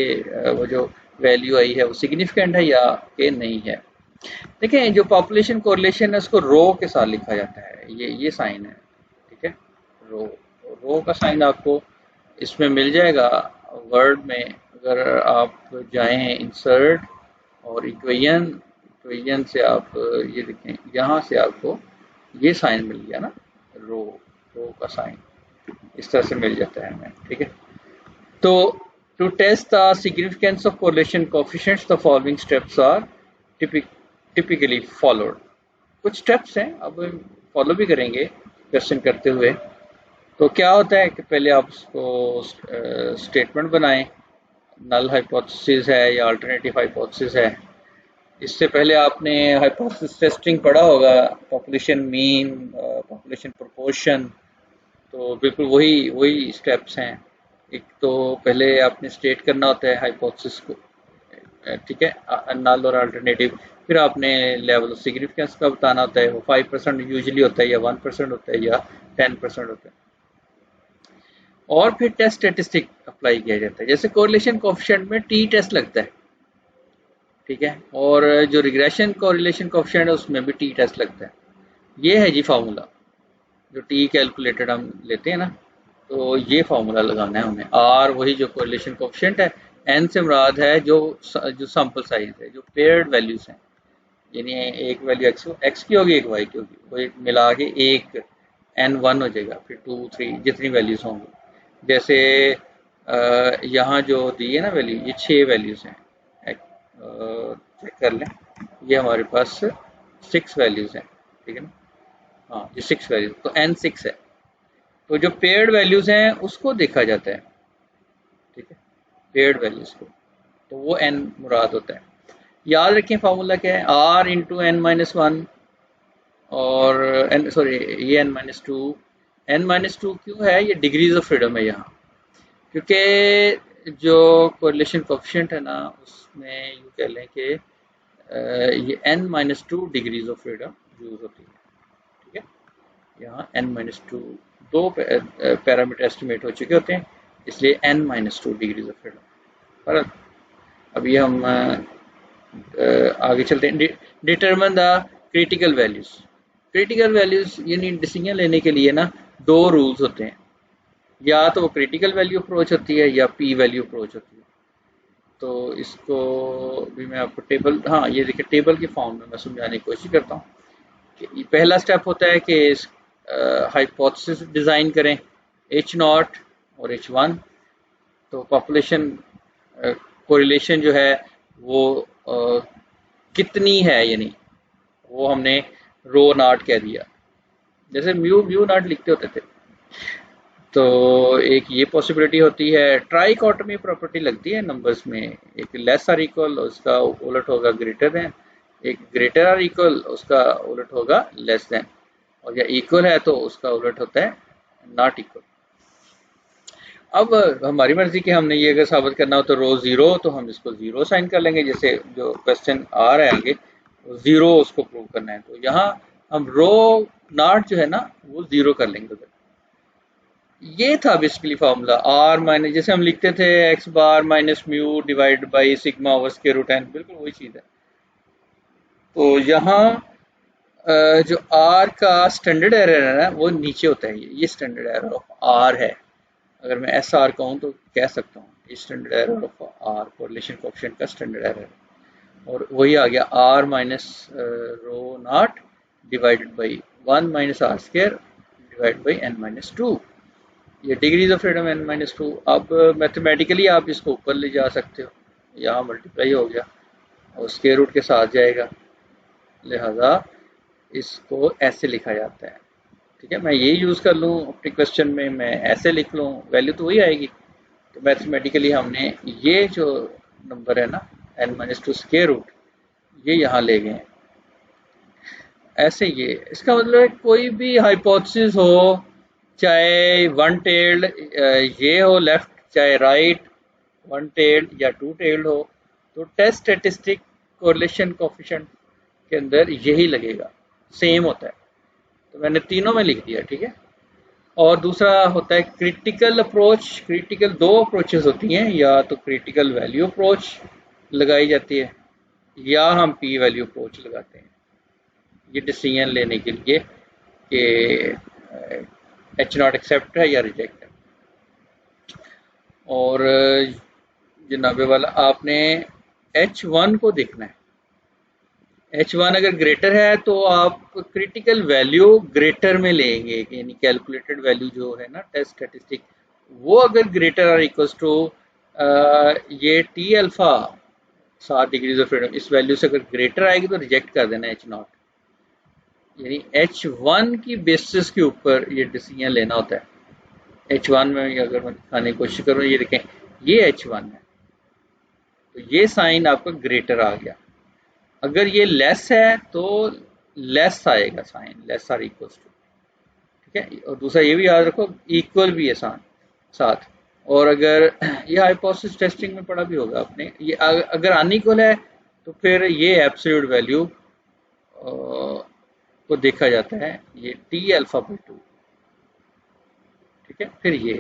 वो जो वैल्यू आई है वो सिग्निफिकेंट है या कि नहीं है। देखें जो पॉपुलेशन कोरिलेशन है उसको रो के साथ लिखा जाता है, ये साइन है, ठीक है, रो का साइन आपको इसमें मिल जाएगा वर्ड में। अगर आप जाएं इंसर्ट और इक्वेशन से आप ये देखें, यहाँ से आपको ये साइन मिल गया ना, रो का साइन इस तरह से मिल जाता है हमें, ठीक है। तो to test the significance of correlation coefficients the following steps are typically followed. कुछ स्टेप्स हैं, अब फॉलो भी करेंगे क्वेश्चन करते हुए। तो क्या होता है कि पहले आप उसको स्टेटमेंट बनाएं, नल हाइपोथेसिस है या अल्टरनेटिव हाइपोथेसिस है। इससे पहले आपने हाइपोथेसिस टेस्टिंग पढ़ा होगा, पॉपुलेशन मीन, पॉपुलेशन प्रोपोर्शन, तो बिल्कुल वही स्टेप्स हैं। एक तो पहले आपने स्टेट करना होता है हाइपोथेसिस को, ठीक है, नल और अल्टरनेटिव, फिर आपने लेवल ऑफ सिग्निफिकेंस का बताना होता है, वो 5% यूजुअली होता है या 1% होता है या 10% होता है, और फिर टेस्ट स्टैटिस्टिक अप्लाई किया जाता है। जैसे कोरिलेशन कोएफिशिएंट में टी टेस्ट लगता है, ठीक है, और जो रिग्रेशन कोरिलेशन कोएफिशिएंट है उसमें भी टी टेस्ट लगता है। ये है जी फार्मूला, जो टी कैलकुलेटेड हम लेते हैं ना, तो ये फार्मूला लगाना है हमें। आर वही जो कोरिलेशन कोएफिशिएंट है, एन से मुराद है जो सैंपल साइज है, जो पेयर्ड वैल्यूज हैं, यानी एक वैल्यू एक्स की होगी, एक वाई की होगी, वो एक मिला के एक n1 हो जाएगा, फिर 2 3 जितनी वैल्यूज होंगी। जैसे यहाँ जो दी है ना वैल्यू, ये 6 वैल्यूज हैं, चेक कर लें, ये हमारे पास 6 वैल्यूज हैं, ठीक है ना, हाँ ये 6 वैल्यूज, तो n6 है। तो जो पेयर्ड वैल्यूज हैं उसको देखा जाता है, ठीक है, पेयर्ड वैल्यूज को, तो वो n मुराद होता है। याद रखें फार्मूला क्या है, r इंटू n-1 और ये n-2। n-2 क्यों है, ये डिग्रीज ऑफ फ्रीडम है यहाँ, क्योंकि जो कोरिलेशन कोएफिशिएंट है ना उसमें यूँ कह लें कि ये n-2 degrees of freedom use होती है, ठीक है। यहाँ n-2 दो पैरामीटर एस्टिमेट हो चुके होते हैं, इसलिए n-2 डिग्रीज ऑफ फ्रीडम। पर अभी हम आगे चलते हैं। Determine the critical values. Critical values यानी डिसीजन लेने के लिए ना दो रूल्स होते हैं, या तो वो क्रिटिकल वैल्यू अप्रोच होती है या पी वैल्यू अप्रोच होती है। तो इसको भी मैं आपको टेबल, हाँ ये देखिए टेबल के फॉर्म में मैं समझाने की कोशिश करता हूँ कि पहला स्टेप होता है कि हाइपोथेसिस डिज़ाइन करें H0 और H1, तो पॉपुलेशन कोरिलेशन जो है वो कितनी है, यानी वो हमने रो नॉट कह दिया, जैसे म्यू म्यू नॉट लिखते होते थे। तो एक ये पॉसिबिलिटी होती है। ट्राइकोटमी प्रॉपर्टी लगती है नंबर्स में, एक लेस आर इक्वल उसका उलट होगा ग्रेटर देन, एक ग्रेटर आर इक्वल उसका उलट होगा लेस देन, और या इक्वल है तो उसका उलट होता है नॉट इक्वल। अब हमारी मर्जी कि हमने ये अगर साबित करना हो तो रो जीरो, तो हम इसको जीरो साइन कर लेंगे, जैसे जो क्वेश्चन आ रहा है आगे जीरो उसको प्रूव करना है, तो यहाँ हम रो नॉट जो है ना वो जीरो कर लेंगे। ये था बेसिकली फार्मूला आर माइनस, जैसे हम लिखते थे x bar minus mu divide by sigma over square root n, बिल्कुल वही चीज है। तो यहाँ जो आर का स्टैंडर्ड एरर है ना वो नीचे होता है, ये स्टैंडर्ड एरर ऑफ आर है। अगर मैं एस आर कहूँ तो कह सकता हूँ ये standard error of r, correlation coefficient का स्टैंडर्ड एरर, और वही आ गया r minus rho not divided by 1 minus r square divide by n minus 2, ये degrees of freedom n minus 2। अब मैथमेटिकली आप इसको ऊपर ले जा सकते हो, यहाँ मल्टीप्लाई हो गया और स्क्वायर रूट के साथ जाएगा, लिहाजा इसको ऐसे लिखा जाता है। ठीक है, मैं ये यूज़ कर लूँ अपने क्वेश्चन में, मैं ऐसे लिख लूँ, वैल्यू तो वही आएगी। तो मैथमेटिकली हमने ये जो नंबर है ना n माइनस 2 स्क्वायर रूट, ये यहाँ ले गए ऐसे। ये इसका मतलब है कोई भी हाइपोथेसिस हो, चाहे वन टेल्ड ये हो लेफ्ट, चाहे राइट वन टेल्ड या टू टेल्ड हो, तो टेस्ट स्टैटिस्टिक कोरिलेशन कोएफिशिएंट के अंदर यही लगेगा, सेम होता है। तो मैंने तीनों में लिख दिया, ठीक है। और दूसरा होता है क्रिटिकल अप्रोच। क्रिटिकल दो अप्रोचेस होती हैं, या तो क्रिटिकल वैल्यू अप्रोच लगाई जाती है या हम पी वैल्यू अप्रोच लगाते हैं, ये डिसीजन लेने के लिए कि H0 एक्सेप्ट है या रिजेक्ट है। और जनाबे वाला आपने H1 को देखना है, H1 अगर ग्रेटर है तो आप क्रिटिकल वैल्यू ग्रेटर में लेंगे, यानी कैलकुलेटेड वैल्यू जो है ना टेस्ट स्टैटिस्टिक, वो अगर ग्रेटर और इक्वल्स टू ये T alpha 7 degrees of freedom, इस वैल्यू से अगर ग्रेटर आएगी तो रिजेक्ट कर देना H0, यानी H1 की बेसिस के ऊपर ये डिसीजन लेना होता है। H1 में अगर मैं दिखाने की कोशिश करूँ, ये देखें ये H1 है, तो ये साइन आपका ग्रेटर आ गया। अगर ये लेस है तो लेस आएगा sign, less or equals to, ठीक है। और दूसरा ये भी याद रखो इक्वल भी है साथ। और अगर ये हाइपोथेसिस टेस्टिंग में पढ़ा भी होगा आपने, ये अगर अनइक्वल है तो फिर ये एब्सोल्यूट वैल्यू को देखा जाता है, ये टी अल्फा बाई 2, ठीक है। फिर ये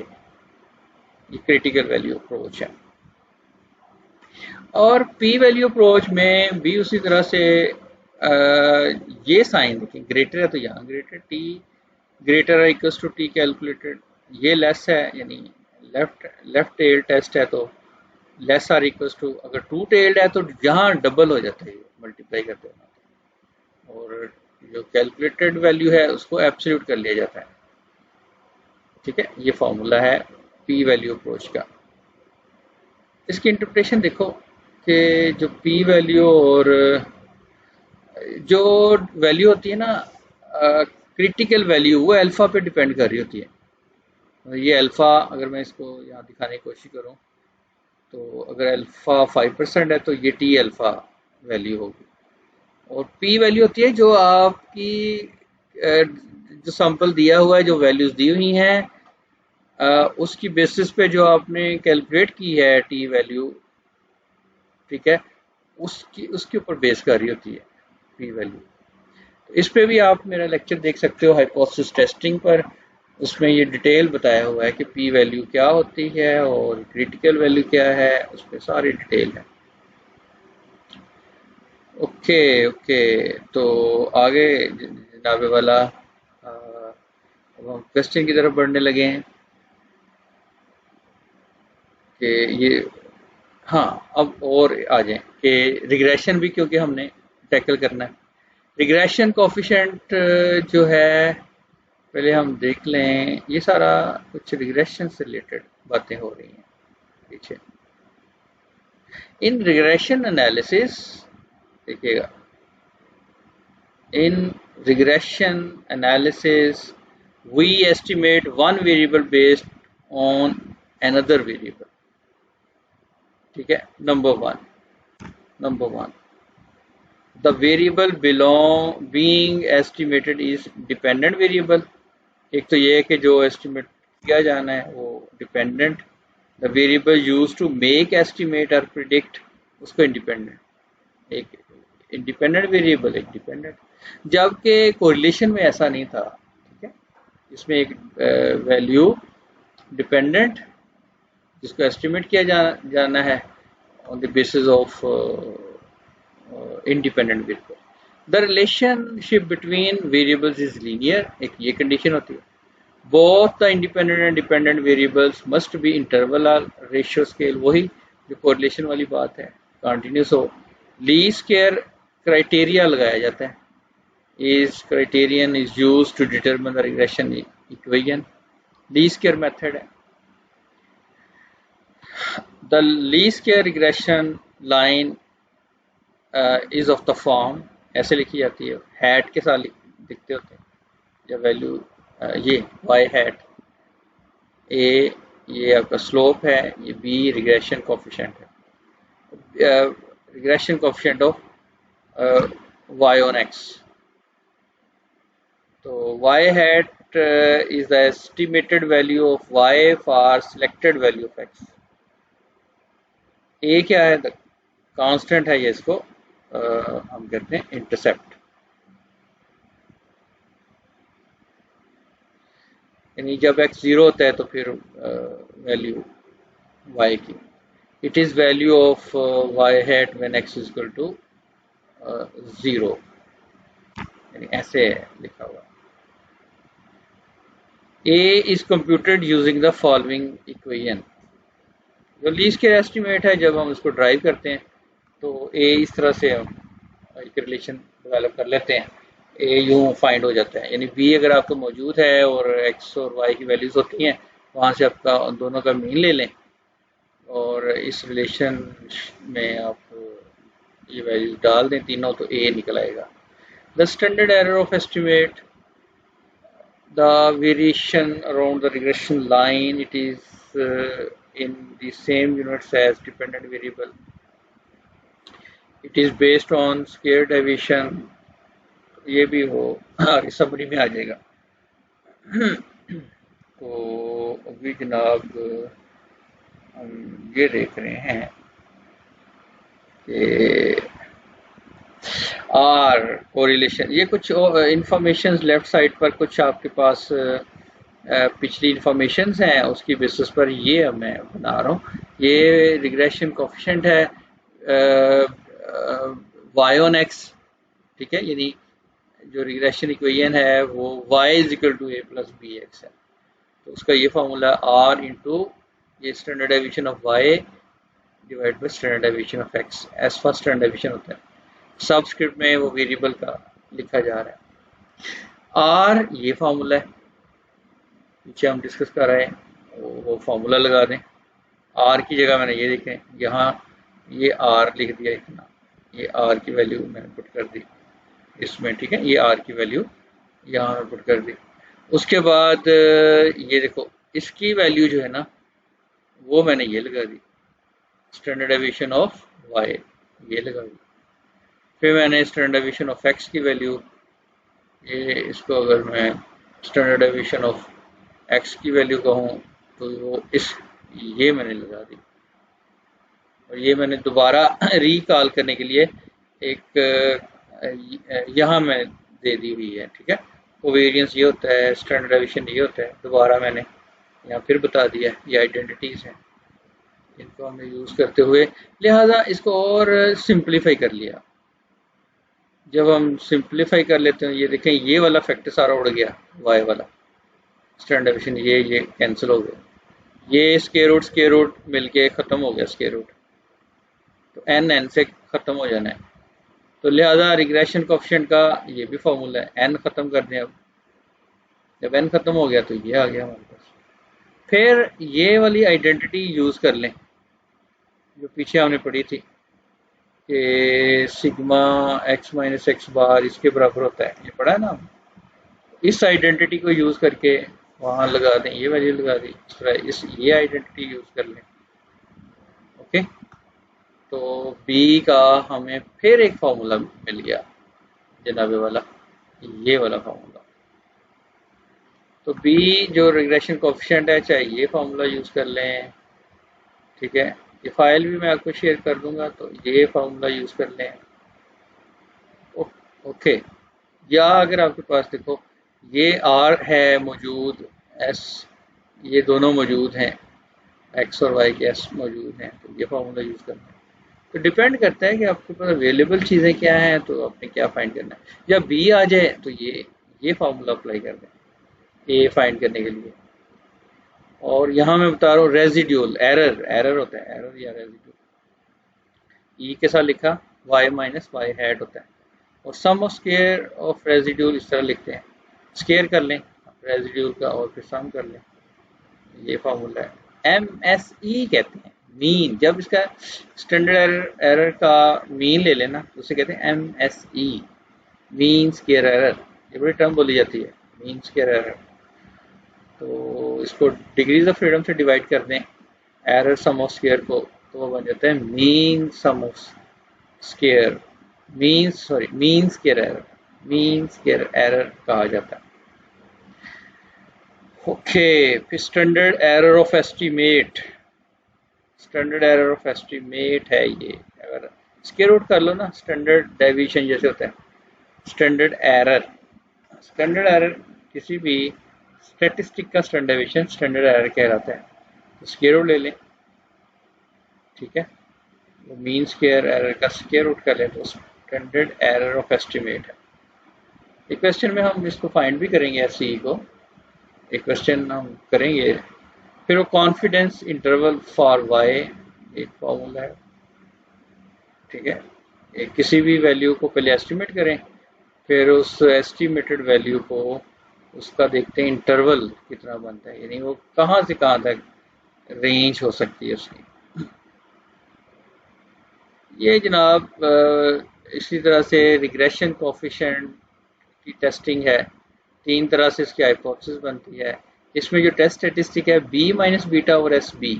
क्रिटिकल वैल्यू अप्रोच है। और पी वैल्यू अप्रोच में भी उसी तरह से ये साइन देखें, ग्रेटर है तो यहाँ greater, t greater equals to t calculated, ये लेस है यानी लेफ्ट टेल टेस्ट है तो लेस आर इक्वल्स टू, अगर टू टेल्ड है तो यहाँ डबल हो जाता है, मल्टीप्लाई करते हैं, और जो कैलकुलेटेड वैल्यू है उसको एब्सोल्यूट कर लिया जाता है, ठीक है। ये फॉर्मूला है पी वैल्यू अप्रोच का। इसकी इंटरप्रिटेशन देखो कि जो पी वैल्यू और जो वैल्यू होती है ना क्रिटिकल वैल्यू, वो अल्फा पे डिपेंड कर रही होती है। ये अल्फा अगर मैं इसको यहाँ दिखाने की कोशिश करूँ तो अगर अल्फा 5% है तो ये टी अल्फा वैल्यू होगी, और पी वैल्यू होती है जो आपकी जो सैंपल दिया हुआ है, जो वैल्यूज दी हुई हैं उसकी बेसिस पे जो आपने कैलकुलेट की है टी वैल्यू, ठीक है, उसके ऊपर बेस कर रही होती है पी वैल्यू। तो इस पे भी आप मेरा लेक्चर देख सकते हो हाइपोथेसिस टेस्टिंग पर, उसमें ये डिटेल बताया हुआ है कि पी वैल्यू क्या होती है और क्रिटिकल वैल्यू क्या है, उस पर सारी डिटेल है। ओके, तो आगे जनाबे वाला अब हम क्वेश्चन की तरफ बढ़ने लगे हैं कि ये, हाँ अब और आ जाए कि रिग्रेशन भी क्योंकि हमने टैकल करना है। रिग्रेशन कोएफिशिएंट जो है पहले हम देख लें, ये सारा कुछ रिग्रेशन से रिलेटेड बातें हो रही हैं पीछे। इन रिग्रेशन एनालिसिस देखिएगा, in regression analysis we estimate one variable based on another variable, ठीक है। Number one the variable being estimated is dependent variable। एक तो ये है कि जो एस्टिमेट किया जाना है वो dependent, the variable use to make estimate और प्रिडिक्ट उसको इंडिपेंडेंट, एक इंडिपेंडेंट वेरिएबल एक डिपेंडेंट। जबकि कोरिलेशन में ऐसा नहीं था, ठीक है। इसमें एक वैल्यू डिपेंडेंट जिसको एस्टिमेट किया जाना है on the basis of independent variable. The relationship between variables is linear, एक ये कंडीशन होती है। Both the independent and dependent variables must be interval और रेशियो स्केल, वही जो कोरिलेशन वाली बात है, कंटिन्यूस हो। लीस्ट स्क्वायर क्राइटेरिया लगाया जाता है, इस criterion is used to determine the regression equation, least square method है। The least square regression line is of the form, ऐसे लिखी जाती है, हैट के साथ दिखते होते हैं या वैल्यू, ये वाई हैट ए, ये आपका स्लोप है, ये बी रिग्रेशन कोफिशिएंट है, regression coefficient of Y on X. तो Y hat is the estimated value of Y for selected value of X. A क्या है, कांस्टेंट है, ये इसको हम कहते हैं इंटरसेप्ट, यानी जब x 0 होता है तो फिर वैल्यू y की, it is value of y hat when x is equal to 0, यानी ऐसे है लिखा हुआ। a is computed using the following equation. जो लीस्ट स्क्वायर एस्टिमेट है, जब हम इसको ड्राइव करते हैं तो a इस तरह से हम एक रिलेशन डेवलप कर लेते हैं, ए यूं फाइंड हो जाता है, यानी बी अगर आपको मौजूद है और एक्स और वाई की वैल्यूज होती हैं, वहाँ से आपका दोनों का मीन ले लें और इस रिलेशन में आप ये वैल्यूज डाल दें तीनों, तो ए निकल आएगा। The standard error of estimate, the variation around the regression line, it is in the same units age dependent variable, it is based on square deviation, ये भी हो समरी में आ जाएगा। तो अभी जनाब हम ये देख रहे हैं कि आर कोरिलेशन, ये कुछ इंफॉर्मेशन लेफ्ट साइड पर कुछ आपके पास पिछली इंफॉर्मेशन हैं, उसकी बेसिस पर ये मैं बना रहा हूँ। ये रिग्रेशन कोफिशिएंट है वाई ऑन एक्स, ठीक है, यानी जो रिग्रेशन इक्वेशन है वो y is equal to a plus b x है। तो उसका ये फॉर्मूला r इंटू ये standard deviation of y divide by standard deviation of x, s first standard deviation होता है, सबस्क्रिप्ट में वो वेरिएबल का लिखा जा रहा है। r ये फॉर्मूला है, पीछे हम डिस्कस कर रहे हैं, वो फॉर्मूला लगा दें। r की जगह मैंने ये देखें, यहाँ ये r लिख दिया इतना, ये r की वैल्यू मैंने पुट कर दी इसमें, ठीक है, ये r की वैल्यू यहाँ पर पुट कर दी। उसके बाद ये देखो इसकी वैल्यू जो है ना वो मैंने ये लगा दी, स्टैंडर्ड डेविएशन ऑफ y ये लगा दी। फिर मैंने स्टैंडर्ड डेविएशन ऑफ x की वैल्यू, ये इसको अगर मैं स्टैंडर्ड डेविएशन ऑफ x की वैल्यू कहूँ तो वो इस ये मैंने लगा दी। और ये मैंने दोबारा रिकॉल करने के लिए एक यहाँ मैं दे दी हुई है, ठीक है। कोवेरियंस ये होता है, स्टैंडर्ड डेविएशन ये होता है, दोबारा मैंने यहाँ फिर बता दिया। ये आइडेंटिटीज हैं, इनको हमने यूज़ करते हुए लिहाजा इसको और सिंप्लीफाई कर लिया। जब हम सिंप्लीफाई कर लेते हैं, ये देखें ये वाला फैक्टर सारा उड़ गया, वाई वाला स्टैंडर्ड डेविएशन ये कैंसिल हो गया, ये स्क्वायर रूट मिलके ख़त्म हो गया स्क्वायर रूट, तो एन से ख़त्म हो जाना है। तो लिहाजा रिग्रेशन कोफिशिएंट का ये भी फॉर्मूला है, एन ख़त्म कर दें अब, जब n खत्म हो गया तो ये आ गया हमारे पास। फिर ये वाली आइडेंटिटी यूज कर लें जो पीछे हमने पढ़ी थी कि सिग्मा x माइनस एक्स बार इसके बराबर होता है, ये पढ़ा है ना। इस आइडेंटिटी को यूज करके वहां लगा दें, ये वैल्यू लगा दी, इस तरह इस ये आइडेंटिटी यूज कर लें। ओके, तो b का हमें फिर एक फॉर्मूला मिल गया जनाबे वाला, ये वाला फॉर्मूला। तो b जो रिग्रेशन कोएफिशिएंट है, चाहे ये फॉर्मूला यूज कर लें, ठीक है। ये फाइल भी मैं आपको शेयर कर दूंगा, तो ये फॉर्मूला यूज कर लें। ओके, या अगर आपके पास देखो ये r है मौजूद, s ये दोनों मौजूद हैं, x और y के s मौजूद हैं, तो ये फॉर्मूला यूज करना है। तो डिपेंड करता है कि आपके पास अवेलेबल चीज़ें क्या हैं, तो आपने क्या फाइंड करना है। या b आ जाए तो ये फार्मूला अप्लाई कर दें a फाइंड करने के लिए। और यहाँ मैं बता रहा हूँ रेजिड्यूल, एरर होता है, एरर या रेजिड्यूल e के साथ लिखा, y माइनस वाई हैट होता है। और सम ऑफ स्केयर ऑफ रेजिड्यूल इस तरह लिखते हैं, स्केयर कर लें रेजिड्यूल का और फिर सम कर लें, ये फार्मूला है। MSE कहते हैं मीन, जब इसका स्टैंडर्ड एरर का मीन ले लेना तो उसे कहते हैं MSE, मीन स्केयर एरर। ये बड़ी टर्म बोली जाती है, मीन स्केयर एरर। तो इसको डिग्रीज ऑफ फ्रीडम से डिवाइड कर दें एरर सम ऑफ स्केयर को, तो वो बन जाता है mean sum of square, mean square error, mean square error कहा जाता है। ओके, फिर standard error of estimate, standard error of estimate है ये। अगर स्क्वायर रूट कर लो ना, स्टैंडर्ड डेविएशन जैसे होता है, स्टैंडर्ड एरर किसी भी स्टैटिस्टिक का स्टैंडर्ड डेविएशन स्टैंडर्ड एरर कहलाता है। तो स्क्वायर रूट ले लें, ठीक है, वो मीन स्क्वायर एरर का स्क्वायर रूट कर लें तो स्टैंडर्ड एरर ऑफ एस्टीमेट है। एक क्वेश्चन में हम इसको फाइंड भी करेंगे एसई को, एक क्वेश्चन हम करेंगे। फिर वो कॉन्फिडेंस इंटरवल फॉर y एक फॉर्मूला है, ठीक है। एक किसी भी वैल्यू को पहले एस्टिमेट करें, फिर उस एस्टिमेटेड वैल्यू को उसका देखते हैं इंटरवल कितना बनता है, यानी वो कहाँ से कहाँ तक रेंज हो सकती है उसकी। ये जनाब इसी तरह से रिग्रेशन कोएफिशिएंट की टेस्टिंग है। 3 तरह से इसकी हाइपोथेसिस बनती है। इसमें जो टेस्ट स्टैटिस्टिक है b माइनस बीटा और SB,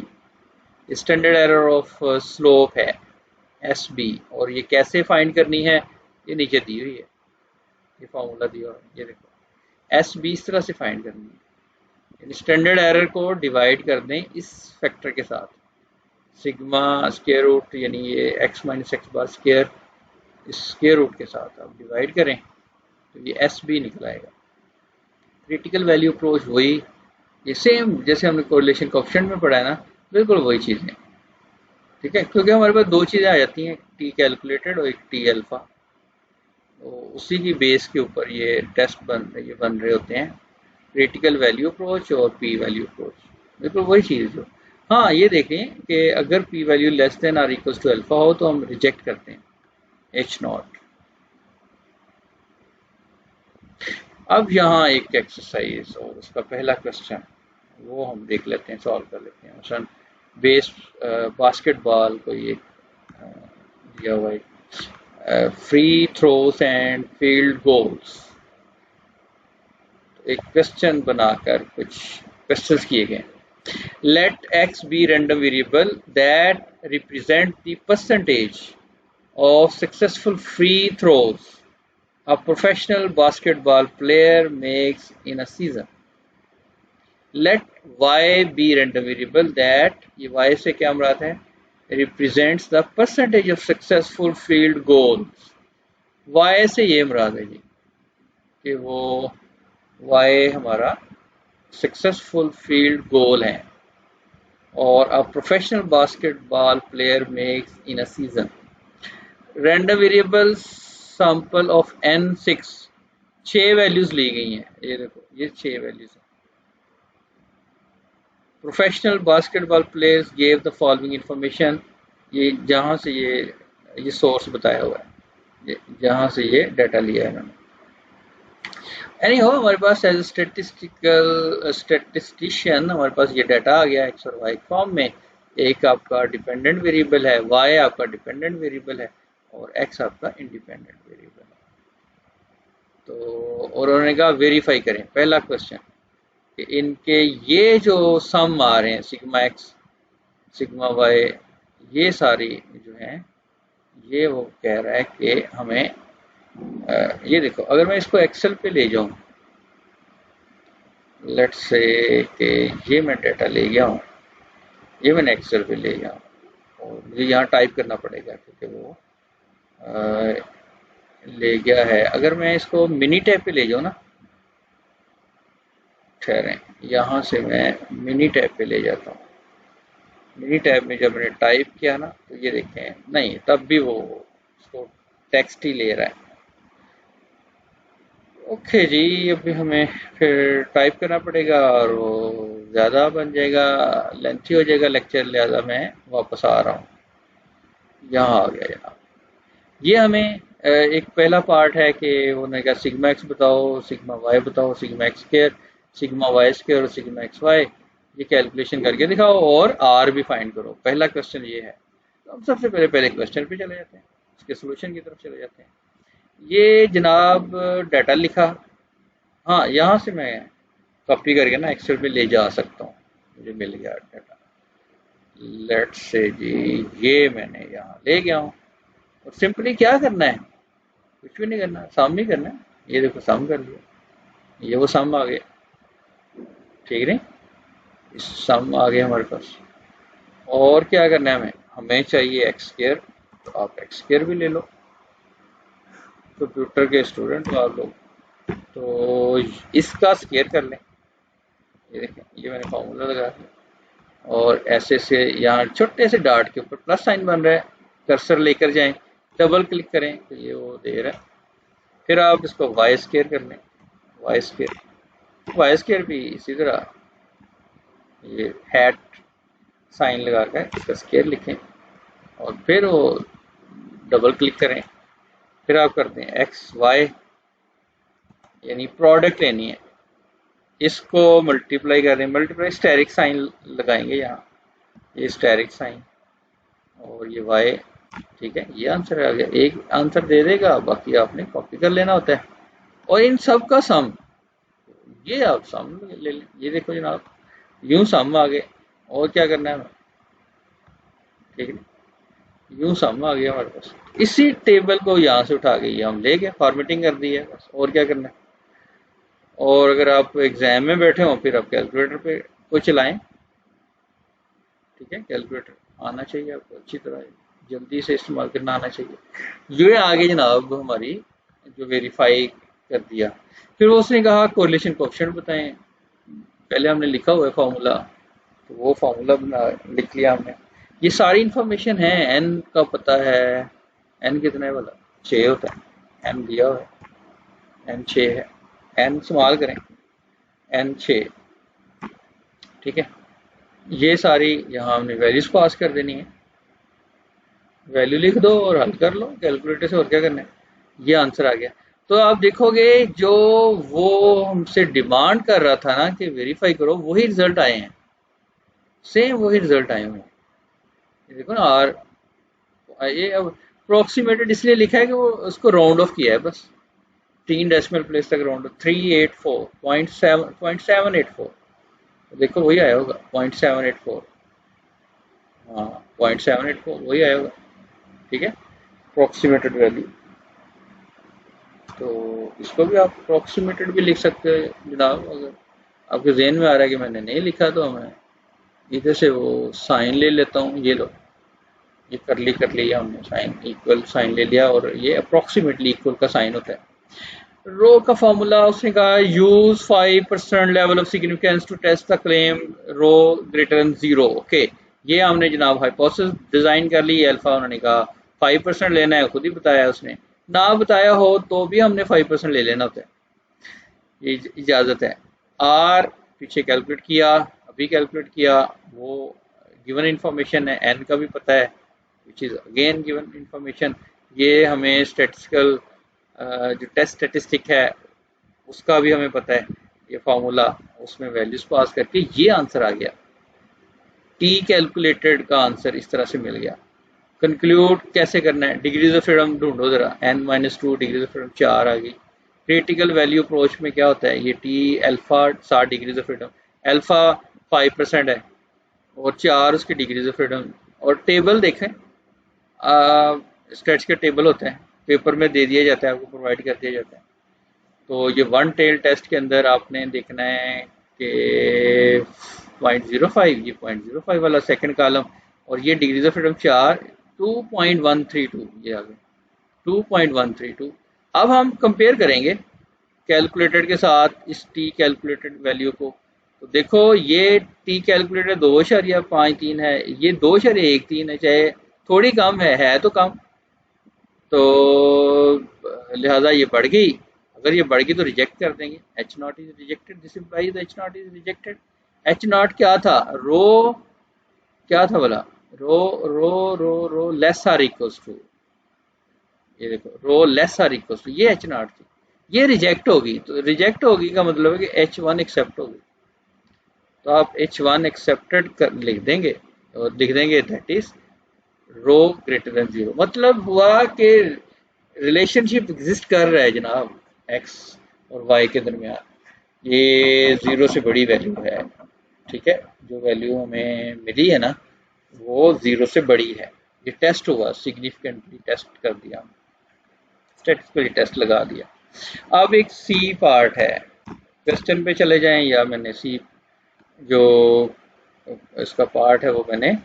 standard error of slope है SB, और ये कैसे फाइंड करनी है ये नीचे दी हुई है, ये फॉर्मूला दिया हुआ है, ये देखो SB इस तरह से फाइंड करनी है। यानी स्टैंडर्ड एरर को डिवाइड कर दें इस फैक्टर के साथ, सिग्मा स्क्वायर रूट, यानी ये x minus x bar square, इस स्क्वायर रूट के साथ आप डिवाइड करें तो ये SB निकल आएगा। क्रिटिकल वैल्यू अप्रोच वही, ये सेम जैसे हमने कोरिलेशन कोएफिशिएंट में पढ़ा है ना, बिल्कुल वही चीज़ है, ठीक है। क्योंकि हमारे पास 2 चीज़ें आ जाती हैं, टी कैलकुलेटेड और एक टी अल्फा, तो उसी की बेस के ऊपर ये टेस्ट बन रहे होते हैं, क्रिटिकल वैल्यू अप्रोच और पी वैल्यू अप्रोच, बिल्कुल वही चीज़ जो। हाँ, ये देखें कि अगर P value less than or equal to alpha हो तो हम रिजेक्ट करते हैं H0। अब यहाँ एक एक्सरसाइज और उसका पहला क्वेश्चन वो हम देख लेते हैं, सॉल्व कर लेते हैं। मसलन बेस बास्केटबॉल को ये दिया हुआ है, free throws and field goals. एक क्वेश्चन बनाकर कुछ क्वेश्चंस किए गए। Let x be random variable that represent the percentage of successful free throws a professional basketball player makes in a season. Let y be random variable that, ये y से क्या मुराद है, represents the percentage of successful field goals। y से ये मुराद है जी कि वो y हमारा सक्सेसफुल फील्ड गोल है, और a professional basketball player makes in a season. Random variable sample of n6, 6 values ली गई हैं, ये देखो ये 6 वैल्यूज हैं। Professional basketball players gave the following information, ये जहाँ से ये सोर्स बताया हुआ है, जहाँ से ये डाटा लिया है मैंने। एनी हो, हमारे पास एज स्टेटिस्टिशियन हमारे पास ये डाटा आ गया एक्स और वाई फॉर्म में। एक आपका डिपेंडेंट वेरिएबल है, वाई आपका डिपेंडेंट वेरिएबल है और एक्स आपका इंडिपेंडेंट वेरिएबल है। तो और उन्होंने कहा वेरीफाई करें, पहला क्वेश्चन कि इनके ये जो सम आ रहे हैं सिग्मा एक्स सिग्मा वाई, ये सारी जो हैं, ये वो कह रहा है कि हमें ये देखो, अगर मैं इसको एक्सेल पे ले जाऊं, लेट्स से कि ये मैं डाटा ले गया हूँ, ये मैंने एक्सेल पे ले गया हूँ और मुझे यहाँ टाइप करना पड़ेगा क्योंकि वो ले गया है। अगर मैं इसको मिनी टैब पे ले जाऊँ ना, ठहरें, यहाँ से मैं मिनी टैब पे ले जाता हूँ। मिनी टैब में जब मैंने टाइप किया ना, तो ये देखें, नहीं तब भी वो उसको टेक्स्ट ही ले रहा है। ओके जी, अभी हमें फिर टाइप करना पड़ेगा और वो ज़्यादा बन जाएगा, लेंथी हो जाएगा लेक्चर, लिहाजा मैं वापस आ रहा हूँ। यहाँ आ गया जनाब। ये हमें एक पहला पार्ट है कि उन्होंने कहा सिग्मा एक्स बताओ, सिग्मा वाई बताओ, sigma X square, sigma Y square और सिग्मा एक्स वाई, ये कैलकुलेशन करके दिखाओ और आर भी फाइंड करो। पहला क्वेश्चन ये है। तो हम सबसे पहले क्वेश्चन पे चले जाते हैं, इसके सोल्यूशन की तरफ चले जाते हैं। ये जनाब डाटा लिखा, हाँ यहाँ से मैं कॉपी करके ना एक्सेल में ले जा सकता हूँ, मुझे मिल गया डाटा। लेट्स से जी ये मैंने यहाँ ले गया हूँ और सिंपली क्या करना है, कुछ भी नहीं करना, सम ही करना है। ये देखो सम कर लिया, ये वो सम आ गया, ठीक नहीं, इस सम आ गया हमारे पास। और क्या करना है हमें, हमें चाहिए एक्स स्क्वायर, तो आप एक्स स्क्वायर भी ले लो, कंप्यूटर के स्टूडेंट हो आप लोग, तो इसका स्क्वायर कर लें। ये देखें, ये मैंने फार्मूला लगा दिया और ऐसे से यहाँ छोटे से डॉट के ऊपर प्लस साइन बन रहा है, कर्सर लेकर जाएं, डबल क्लिक करें तो ये वो दे रहा है। फिर आप इसको वाई स्क्वायर कर लें, वाई स्क्वायर भी इसी तरह ये हैट साइन लगा कर इसका स्क्वायर लिखें और फिर वो डबल क्लिक करें। फिर आप करते हैं एक्स वाई, यानी प्रोडक्ट लेनी है, इसको मल्टीप्लाई कर रहे हैं, मल्टीप्लाई स्टेरिक साइन लगाएंगे यहाँ, ये स्टेरिक साइन और ये वाई, ठीक है। ये आंसर आ गया, एक आंसर दे देगा, बाकी आपने कॉपी कर लेना होता है। और इन सब का सम, ये आप सम ले लें, ये देखो जनाब यूं सम आ गए। और क्या करना है हमें, ठीक है, यूं सम आ गया हमारे पास। इसी टेबल को यहाँ से उठा के ये हम ले गए, फॉर्मेटिंग कर दी है बस, और क्या करना है। और अगर आप एग्जाम में बैठे हो फिर आप कैलकुलेटर पे को चलाएं, ठीक है, कैलकुलेटर आना चाहिए आपको अच्छी तरह, जल्दी से इस्तेमाल करना आना चाहिए। ये आगे जनाब हमारी जो वेरीफाई कर दिया। फिर उसने कहा कोरिलेशन कोएफिशिएंट बताएं, पहले हमने लिखा हुआ है फार्मूला, तो वो फार्मूला बना लिख लिया हमने। ये सारी इंफॉर्मेशन है, एन का पता है, एन कितना है वाला 6 होता है, एन दिया हुआ है, एन 6 है, एन इस्तेमाल करें, एन 6, ठीक है। ये सारी यहाँ हमने वैल्यूज पास कर देनी है, वैल्यू लिख दो और हल कर लो कैलकुलेटर से, और क्या करना है। ये आंसर आ गया। तो आप देखोगे जो वो हमसे डिमांड कर रहा था ना कि वेरीफाई करो, वही रिजल्ट आए हैं, सेम वही रिजल्ट आए हुए हैं। ये देखो ना, आर ये अब अप्रोक्सीमेटेड इसलिए लिखा है कि वो उसको राउंड ऑफ किया है बस, 3 डेसिमल प्लेस तक राउंड ऑफ, 384.784, देखो वही आया होगा 0.784, हाँ 0.784 वही आया होगा, ठीक है, अप्रोक्सीमेटेड वैल्यू। तो इसको भी आप अप्रोक्सीमेटेड भी लिख सकते हो जनाब। अगर आपके जहन में आ रहा है कि मैंने नहीं लिखा, तो मैं इधर से वो साइन ले लेता हूँ, ये लो, ये कर लिया हमने, साइन इक्वल साइन ले लिया, और ये अप्रोक्सीमेटली इक्वल का साइन होता है। रो का फॉर्मूला उसने कहा use 5% level of significance to test the claim rho greater than 0। Okay, ये हमने जनाब हाइपोथेसिस डिजाइन कर ली, अल्फा उन्होंने कहा 5% लेना है, खुद ही बताया उसने, ना बताया हो तो भी हमने 5% ले लेना होता है, ये इजाजत है। आर पीछे कैलकुलेट किया, अभी कैलकुलेट किया, वो गिवन इंफॉर्मेशन है, एन का भी पता है which is again given information. ये हमें स्टेटिस्टिकल जो टेस्ट स्टेटिस्टिक है उसका भी हमें पता है, ये फार्मूला, उसमें वैल्यूज पास करके ये आंसर आ गया। टी कैलकुलेटेड का आंसर इस तरह से मिल गया। कंक्लूड कैसे करना है, डिग्रीज ऑफ फ्रीडम ढूंढो जरा, n-2 डिग्रीज ऑफ फ्रीडम 4 आ गई। क्रिटिकल वैल्यू अप्रोच में क्या होता है, ये T alpha 60 degrees of freedom, alpha 5% है और 4 उसकी डिग्रीज ऑफ फ्रीडम। और टेबल देखें, स्टेट्स के टेबल होते हैं, पेपर में दे दिया जाता है, आपको प्रोवाइड कर दिया जाता है। तो ये वन टेल टेस्ट के अंदर आपने देखना है कि 0.05, ये 0.05 वाला सेकंड कॉलम, और ये डिग्रीज ऑफ फ्रीडम 4, 2.132, ये आ गया 2.132। अब हम कंपेयर करेंगे कैलकुलेटेड के साथ इस टी कैलकुलेटेड वैल्यू को। तो देखो ये टी कैलकुलेटेड 2.53 है, ये 2.13 है, चाहे थोड़ी कम है तो कम, तो लिहाजा ये बढ़ गई। अगर ये बढ़ गई तो रिजेक्ट कर देंगे, H not is rejected, this implies H not is rejected. H not क्या था, रो क्या था बोला, रो रो रो रो लेस आर इक्वल्स टू, ये देखो रो लेस आर इक्वल्स टू, ये एच नॉट थी, ये रिजेक्ट होगी। तो रिजेक्ट होगी का मतलब है कि एच वन एक्सेप्ट होगी, तो आप एच वन एक्सेप्टेड कर लिख देंगे और लिख देंगे that is rho greater than 0। मतलब हुआ कि रिलेशनशिप एग्जिस्ट कर रहा है जनाब एक्स और वाई के दरमियान, ये 0 से बड़ी वैल्यू है, ठीक है, जो वैल्यू हमें मिली है ना वो 0 से बड़ी है। ये टेस्ट हुआ, सिग्निफिकेंटली टेस्ट कर दिया, स्टैटिस्टिकली टेस्ट लगा दिया। अब एक सी पार्ट है, क्वेश्चन पे चले जाएं, या मैंने सी जो इसका पार्ट है वो मैंने,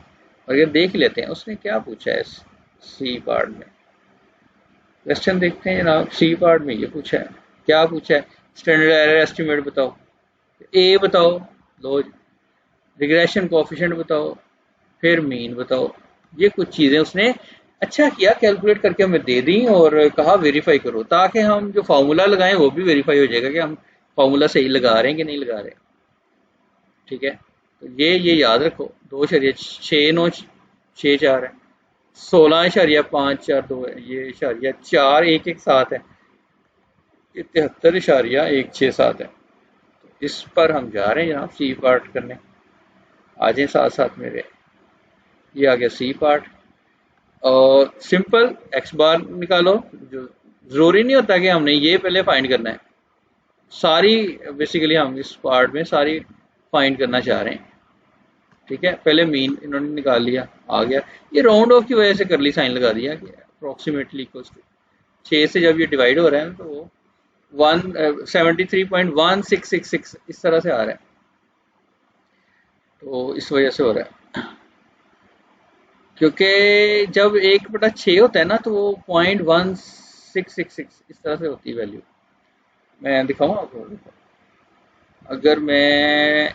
और ये देख लेते हैं उसने क्या पूछा है सी पार्ट में। क्वेश्चन देखते हैं जनाब, सी पार्ट में ये पूछा है, क्या पूछा है, स्टैंडर्ड एरर एस्टिमेट बताओ, ए बताओ, लो रिग्रेशन कोएफिशिएंट बताओ, फिर मीन बताओ। ये कुछ चीज़ें उसने अच्छा किया कैलकुलेट करके हमें दे दी और कहा वेरीफाई करो, ताकि हम जो फार्मूला लगाएं वो भी वेरीफाई हो जाएगा कि हम फार्मूला सही लगा रहे हैं कि नहीं लगा रहे। ठीक है, तो ये याद रखो, 2.6964 है, 16.542 है, ये इशारिया 4117 है, ये 73.167 है। तो इस पर हम जा रहे हैं जनाब सी पार्ट करने, आ जाए साथ साथ मेरे। ये आ गया सी पार्ट, और सिंपल एक्स बार निकालो, जो जरूरी नहीं होता कि हमने ये पहले फाइंड करना है, सारी बेसिकली हम इस पार्ट में सारी फाइंड करना चाह रहे हैं। ठीक है, पहले मीन इन्होंने निकाल लिया, आ गया, ये राउंड ऑफ की वजह से करली साइन लगा दिया कि अप्रोक्सीमेटली इक्वल्स टू 6 से जब ये डिवाइड हो रहा है तो वो 173.1666 इस तरह से आ रहा है, तो इस वजह से हो रहा है, क्योंकि जब 1/6 होता है ना तो वो 0.1666 इस तरह से होती है वैल्यू। मैं दिखाऊँ आपको, अगर मैं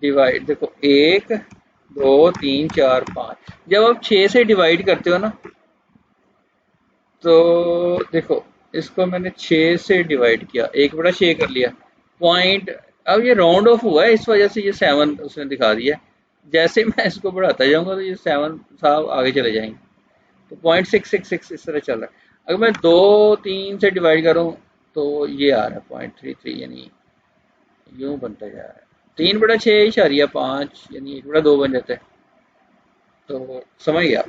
डिवाइड, देखो 1 2 3 4 5, जब आप 6 से डिवाइड करते हो ना तो देखो इसको मैंने 6 से डिवाइड किया, 1/6 कर लिया पॉइंट, अब ये राउंड ऑफ हुआ है इस वजह से ये 7 उसने दिखा दिया। जैसे मैं इसको बढ़ाता जाऊंगा तो ये 7 साहब आगे चले जाएंगे, तो 0.666 इस तरह चल रहा है। अगर मैं 2 3 से डिवाइड करूं तो ये आ रहा है 0.33, यानी यूं बनता जा रहा है, 3/6.5 यानी 1/2 बन जाता है। तो समझ गया,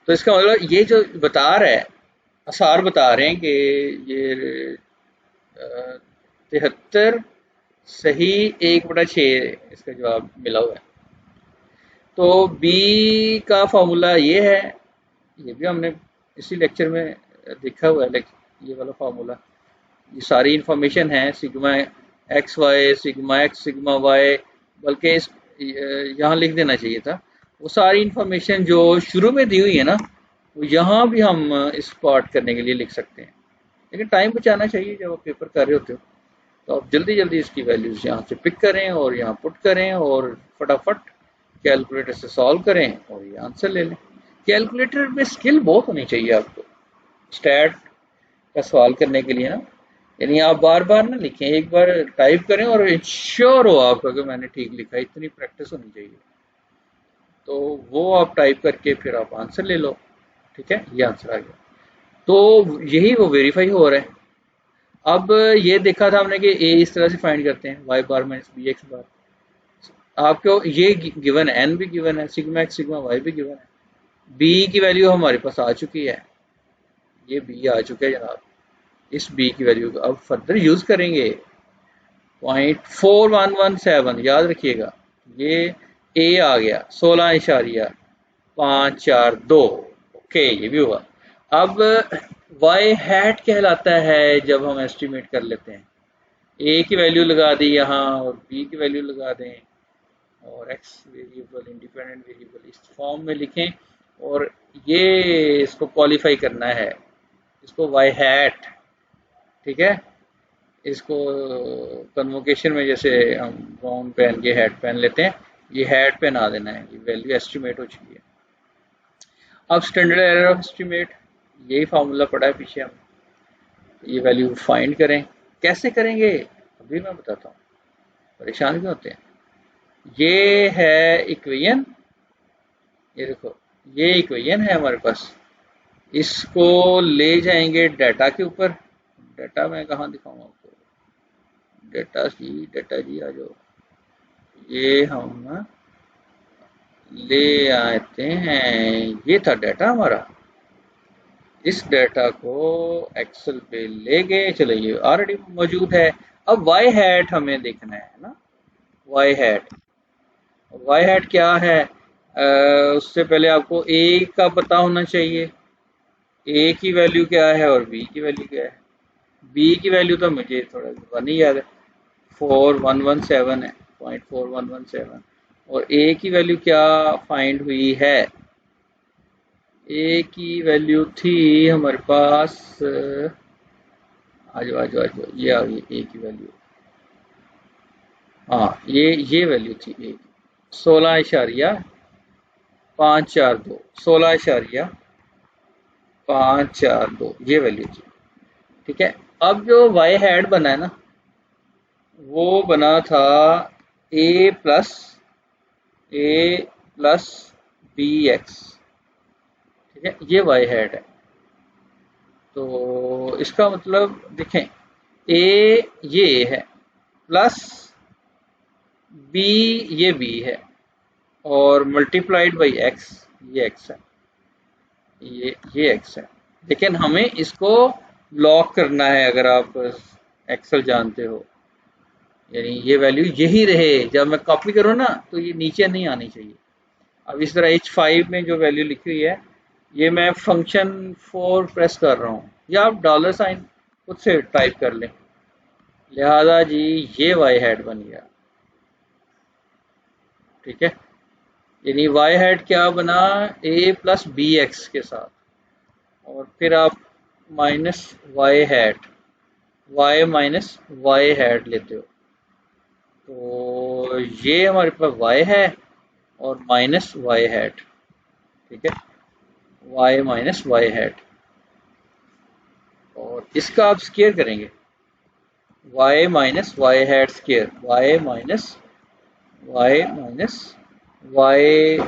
तो इसका मतलब ये जो बता रहा है, आसार बता रहे हैं कि ये 73 सही 1/6 इसका जवाब मिला हुआ है। तो बी का फॉर्मूला ये है, ये भी हमने इसी लेक्चर में देखा हुआ है, ये वाला फार्मूला, ये सारी इंफॉर्मेशन है, sigma X Y, sigma X, sigma Y, बल्कि इस यहाँ लिख देना चाहिए था, वो सारी इंफॉर्मेशन जो शुरू में दी हुई है ना वो यहाँ भी हम इस पार्ट करने के लिए लिख सकते हैं, लेकिन टाइम बचाना चाहिए जब आप पेपर कर रहे होते हो, तो आप जल्दी जल्दी इसकी वैल्यूज यहाँ से पिक करें और यहाँ पुट करें और फटाफट कैलकुलेटर से सॉल्व करें और ये आंसर ले लें। कैलकुलेटर में स्किल बहुत होनी चाहिए आपको स्टैट का सवाल करने के लिए ना, यानी आप बार बार ना लिखें, एक बार टाइप करें और इंश्योर हो आपका कि मैंने ठीक लिखा, इतनी प्रैक्टिस होनी चाहिए, तो वो आप टाइप करके फिर आप आंसर ले लो। ठीक है, ये आंसर आ गया, तो यही वो वेरीफाई हो रहा है। अब ये देखा था हमने कि ए इस तरह से फाइंड करते हैं, वाई बार माइनस बी एक्स बार। आपको ये गिवन है, एन भी गिवन है, सिग्मा एक्स सिग्मा वाई भी गिवन है, बी की वैल्यू हमारे पास आ चुकी है, ये बी आ चुका है जनाब। इस बी की वैल्यू को अब फर्दर यूज करेंगे। 0.4117 याद रखिएगा, ये ए आ गया 16.542। ओके, ये भी हुआ। अब वाई हैट कहलाता है जब हम एस्टिमेट कर लेते हैं, ए की वैल्यू लगा दी यहाँ और बी की वैल्यू लगा दें और एक्स वेरिएबल इंडिपेंडेंट वेरिएबल इस फॉर्म में लिखें और ये इसको क्वालिफाई करना है, इसको वाई हैट, ठीक है। इसको कन्वोकेशन में जैसे हम ब्राउन पेन के हैट पेन लेते हैं, ये हैट पेन आ देना है, ये वैल्यू एस्टिमेट हो चुकी है। अब स्टैंडर्ड एरर ऑफ एस्टिमेट, यही फार्मूला पड़ा है पीछे, हम ये वैल्यू फाइंड करें। कैसे करेंगे अभी मैं बताता हूँ, परेशान क्यों होते हैं। ये है इक्वेशन, ये देखो ये इक्वेशन है हमारे पास, इसको ले जाएंगे डाटा के ऊपर। डाटा मैं कहाँ दिखाऊंगा आपको, डाटा जी आ जाओ, ये हम ले आते हैं, ये था डाटा हमारा। इस डाटा को एक्सेल पे ले गए, चलो ये ऑलरेडी मौजूद है। अब वाई हैट हमें देखना है ना, वाई हैट क्या है, उससे पहले आपको ए का पता होना चाहिए, ए की वैल्यू क्या है और बी की वैल्यू क्या है। बी की वैल्यू तो मुझे थोड़ा नहीं याद है, 4117 है, 0.4117, और ए की वैल्यू क्या फाइंड हुई है, ए की वैल्यू थी हमारे पास, आज ये आ गई ए की वैल्यू, हाँ ये वैल्यू थी ए की 16.542, 16.542 ये वैल्यू थी, ठीक है। अब जो वाई हैड बना है ना, वो बना था ए प्लस बी एक्स, ठीक है, ये वाई हैड है। तो इसका मतलब देखें, ए ये है प्लस बी ये बी है और मल्टीप्लाइड बाई एक्स, ये एक्स है, ये एक्स है। लेकिन हमें इसको लॉक करना है, अगर आप एक्सेल जानते हो, यानी ये वैल्यू यही रहे, जब मैं कॉपी करूँ ना तो ये नीचे नहीं आनी चाहिए। अब इस तरह H5 में जो वैल्यू लिखी हुई है, ये मैं फंक्शन 4 प्रेस कर रहा हूँ, या आप डॉलर साइन खुद से टाइप कर लें, लिहाजा जी ये वाई हैड बन गया, ठीक है। यानी वाई हैड क्या बना, ए प्लस बी एक्स के साथ, और फिर आप minus Y hat, Y minus Y hat लेते हो, तो ये हमारे पास वाई है और माइनस वाई हैड, ठीक है, वाई माइनस वाई हैड, और इसका आप स्केयर करेंगे, Y minus Y hat square, Y minus Y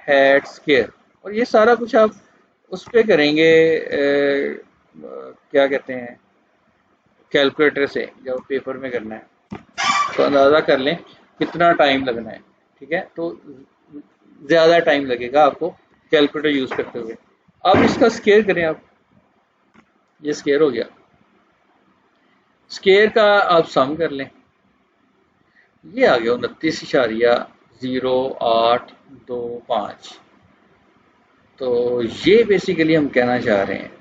hat square, और ये सारा कुछ आप उस पर करेंगे, क्या कहते हैं, कैलकुलेटर से, जब पेपर में करना है तो अंदाज़ा कर लें कितना टाइम लगना है, ठीक है। तो ज़्यादा टाइम लगेगा आपको कैलकुलेटर यूज़ करते हुए। अब इसका स्केयर करें आप, ये स्केयर हो गया, स्केयर का आप सम कर लें, ये आ गया 29.0825। तो ये बेसिकली हम कहना चाह रहे हैं,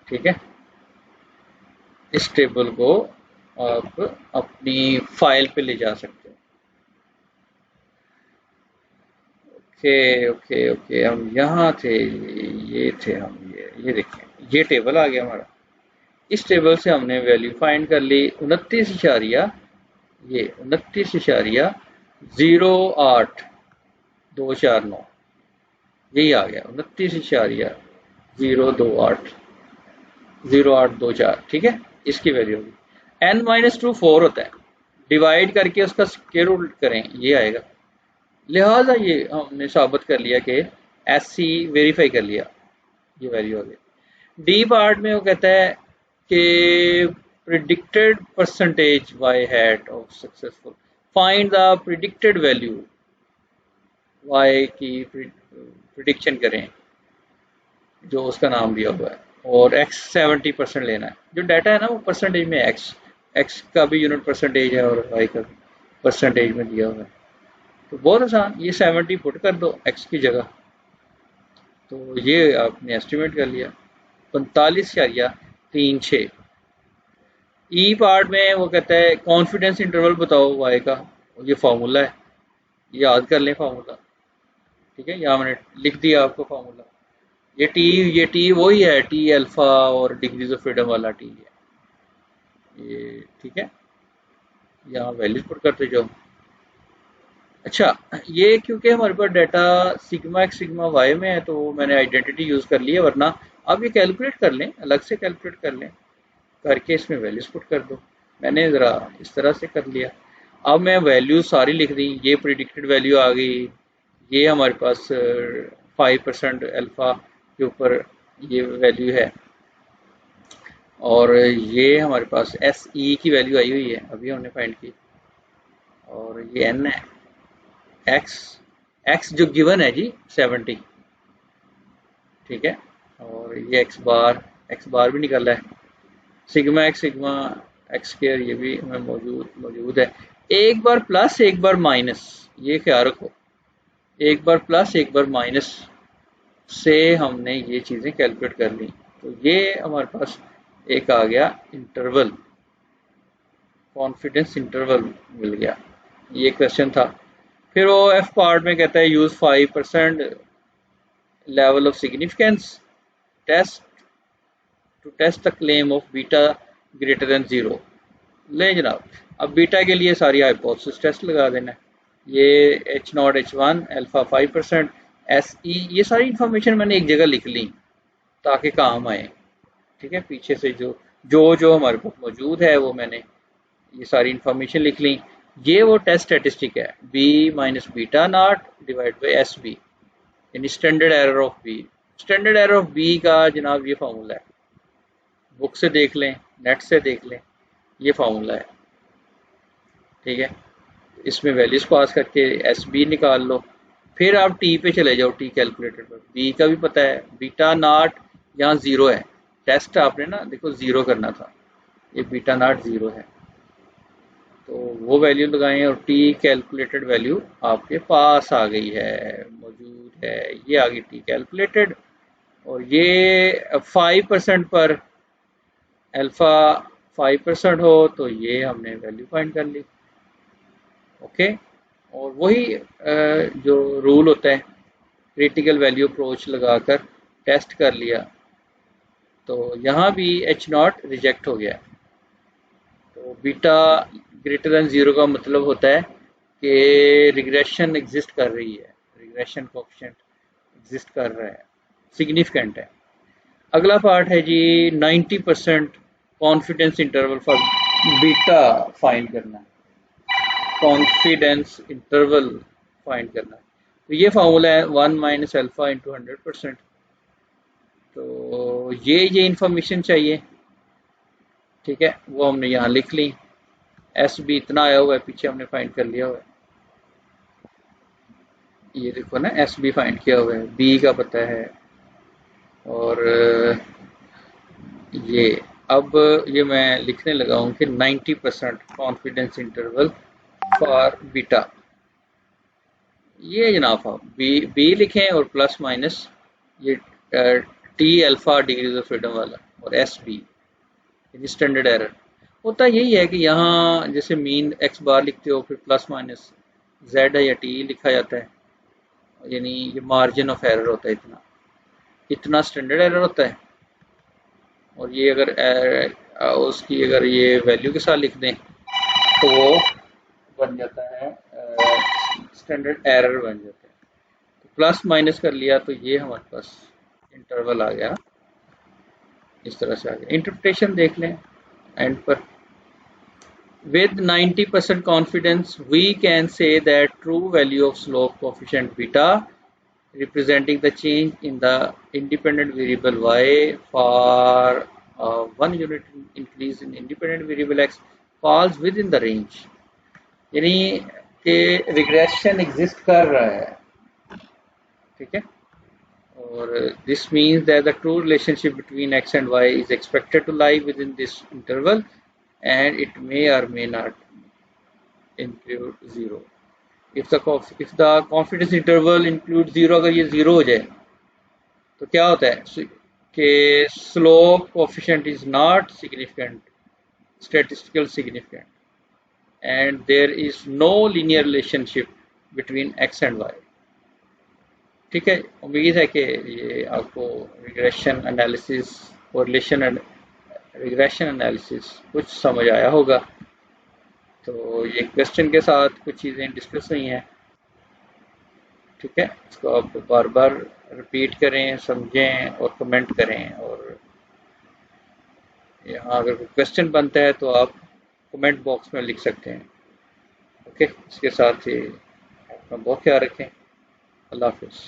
ठीक है। इस टेबल को आप अपनी फाइल पे ले जा सकते हो। ओके, हम यहाँ थे, ये थे हम, ये देखें, ये टेबल आ गया हमारा। इस टेबल से हमने वैल्यू फाइंड कर ली, 29.08249, यही आ गया 29.0280824, ठीक है। इसकी वैल्यू होगी n-2 4 होता है, डिवाइड करके उसका स्क्वायर रूट करें, ये आएगा। लिहाजा ये हमने साबित कर लिया कि SC वेरीफाई कर लिया, ये वैल्यू हो गई। डी पार्ट में वो कहता है कि predicted percentage y hat of successful, find the predicted value y की prediction करें जो उसका नाम दिया हुआ है, और x 70% लेना है। जो डाटा है ना वो परसेंटेज में x का भी यूनिट परसेंटेज है और y का परसेंटेज में दिया हुआ है। तो बहुत आसान, ये 70 पुट कर दो x की जगह, तो ये आपने एस्टिमेट कर लिया 45.36। ई पार्ट में वो कहता है कॉन्फिडेंस इंटरवल बताओ y का, ये फार्मूला है, याद कर लें फार्मूला, ठीक है, यहाँ मैंने लिख दिया आपको फार्मूला। ये टी वही है, टी अल्फा और डिग्रीज ऑफ फ्रीडम वाला टी है ये, ठीक है, यहाँ वैल्यूज पुट करते जाओ। अच्छा, ये क्योंकि हमारे पास data sigma X sigma Y में है तो मैंने आइडेंटिटी यूज कर ली है, वरना आप ये कैलकुलेट कर लें, अलग से कैलकुलेट कर लें, करके इसमें वैल्यूज पुट कर दो। मैंने ज़रा इस तरह से कर लिया। अब मैं वैल्यूज सारी लिख दी, ये प्रिडिक्टेड वैल्यू आ गई, ये हमारे पास 5% अल्फा के ऊपर ये वैल्यू है, और ये हमारे पास एस ई की वैल्यू आई हुई है, अभी हमने फाइंड की, और ये एन है, एक्स जो गिवन है जी 70, ठीक है, और ये एक्स बार भी निकल रहा है, सिग्मा एक्स स्क्वायर ये भी हमें मौजूद है। एक बार प्लस एक बार माइनस, ये ख्याल रखो, एक बार प्लस एक बार माइनस से हमने ये चीज़ें कैलकुलेट कर ली, तो ये हमारे पास एक आ गया इंटरवल, कॉन्फिडेंस इंटरवल मिल गया। ये क्वेश्चन था। फिर वो एफ पार्ट में कहता है use 5% level of significance test to test the claim of beta greater than 0। ले जनाब, अब बीटा के लिए सारी हाइपोथेसिस टेस्ट लगा देना है। ये H0 H1 अल्फा 5% SE, ये सारी इंफॉर्मेशन मैंने एक जगह लिख ली ताकि काम आए, ठीक है। पीछे से जो हमारे पास मौजूद है वो मैंने ये सारी इंफॉर्मेशन लिख ली। ये वो टेस्ट स्टैटिस्टिक है, B minus beta not divide by SB, यानी standard error of B। Standard error of B का जनाब ये फार्मूला है, बुक से देख लें, नेट से देख लें, ये फार्मूला है, ठीक है। इसमें वैल्यूज पास करके SB निकाल लो, फिर आप T पे चले जाओ, T कैलकुलेटर पर। B का भी पता है, बीटा नॉट यहाँ 0 है, टेस्ट आपने ना देखो 0 करना था, ये बीटा नॉट 0 है, तो वो वैल्यू लगाएं और T कैलकुलेटेड वैल्यू आपके पास आ गई है, मौजूद है, ये आ गई T कैलकुलेटेड, और ये 5% पर अल्फा 5% हो तो ये हमने वैल्यू फाइंड कर ली, ओके। और वही जो रूल होता है, क्रिटिकल वैल्यू अप्रोच लगाकर टेस्ट कर लिया, तो यहाँ भी H0 रिजेक्ट हो गया। तो बीटा ग्रेटर देन 0 का मतलब होता है कि रिग्रेशन एग्जिस्ट कर रही है, रिग्रेशन कोएफिशिएंट एग्जिस्ट कर रहा है, सिग्निफिकेंट है। अगला पार्ट है जी 90% confidence interval for beta find करना, कॉन्फिडेंस इंटरवल फाइंड करना। तो ये फार्मूला है 1 माइनस अल्फा इंटू 100%। तो ये इंफॉर्मेशन चाहिए, ठीक है, वो हमने यहाँ लिख ली। SB इतना आया हुआ है, पीछे हमने फाइंड कर लिया हुआ है, ये देखो ना, SB फाइंड किया हुआ है, B का पता है, और ये अब ये मैं लिखने लगा हूँ कि 90% कॉन्फिडेंस इंटरवल फॉर बीटा, ये जनाब बी लिखें और प्लस माइनस ये T alpha degrees of freedom वाला, और SB स्टैंडर्ड एरर। होता यही है कि यहाँ जैसे मीन x बार लिखते हो, फिर प्लस माइनस z है या T लिखा जाता है, यानी ये मार्जिन ऑफ एरर होता है, इतना स्टैंडर्ड एरर होता है। और ये अगर उसकी अगर ये वैल्यू के साथ लिख दें तो वो बन जाता है स्टैंडर्ड एरर बन जाता है। तो प्लस माइनस कर लिया तो ये हमारे पास इंटरवल आ गया, इस तरह से आ गया। इंटरप्रिटेशन देख लें एंड पर। With 90% confidence, we can say that true value of slope coefficient beta representing the change in the independent variable y for 1 unit increase in independent variable x falls within the range, यानी कि रिग्रेशन एग्जिस्ट कर रहा है, ठीक है, और this means that the true relationship between x and y is expected to lie within this interval and it may or may not include zero. If the confidence interval includes zero, अगर ये zero हो जाए तो क्या होता है कि slope coefficient is not significant, statistical significant, and there is no linear relationship between x and y. ठीक है, उम्मीद है कि ये आपको regression analysis, correlation and regression analysis कुछ समझ आया होगा। तो ये क्वेश्चन के साथ कुछ चीज़ें डिस्कस हुई हैं, ठीक है, इसको आप बार बार रिपीट करें, समझें और कमेंट करें, और यहाँ अगर कोई क्वेश्चन बनता है तो आप कमेंट बॉक्स में लिख सकते हैं। ओके, इसके साथ ही अपना बहुत ख्याल रखें। अल्लाह हाफिज़।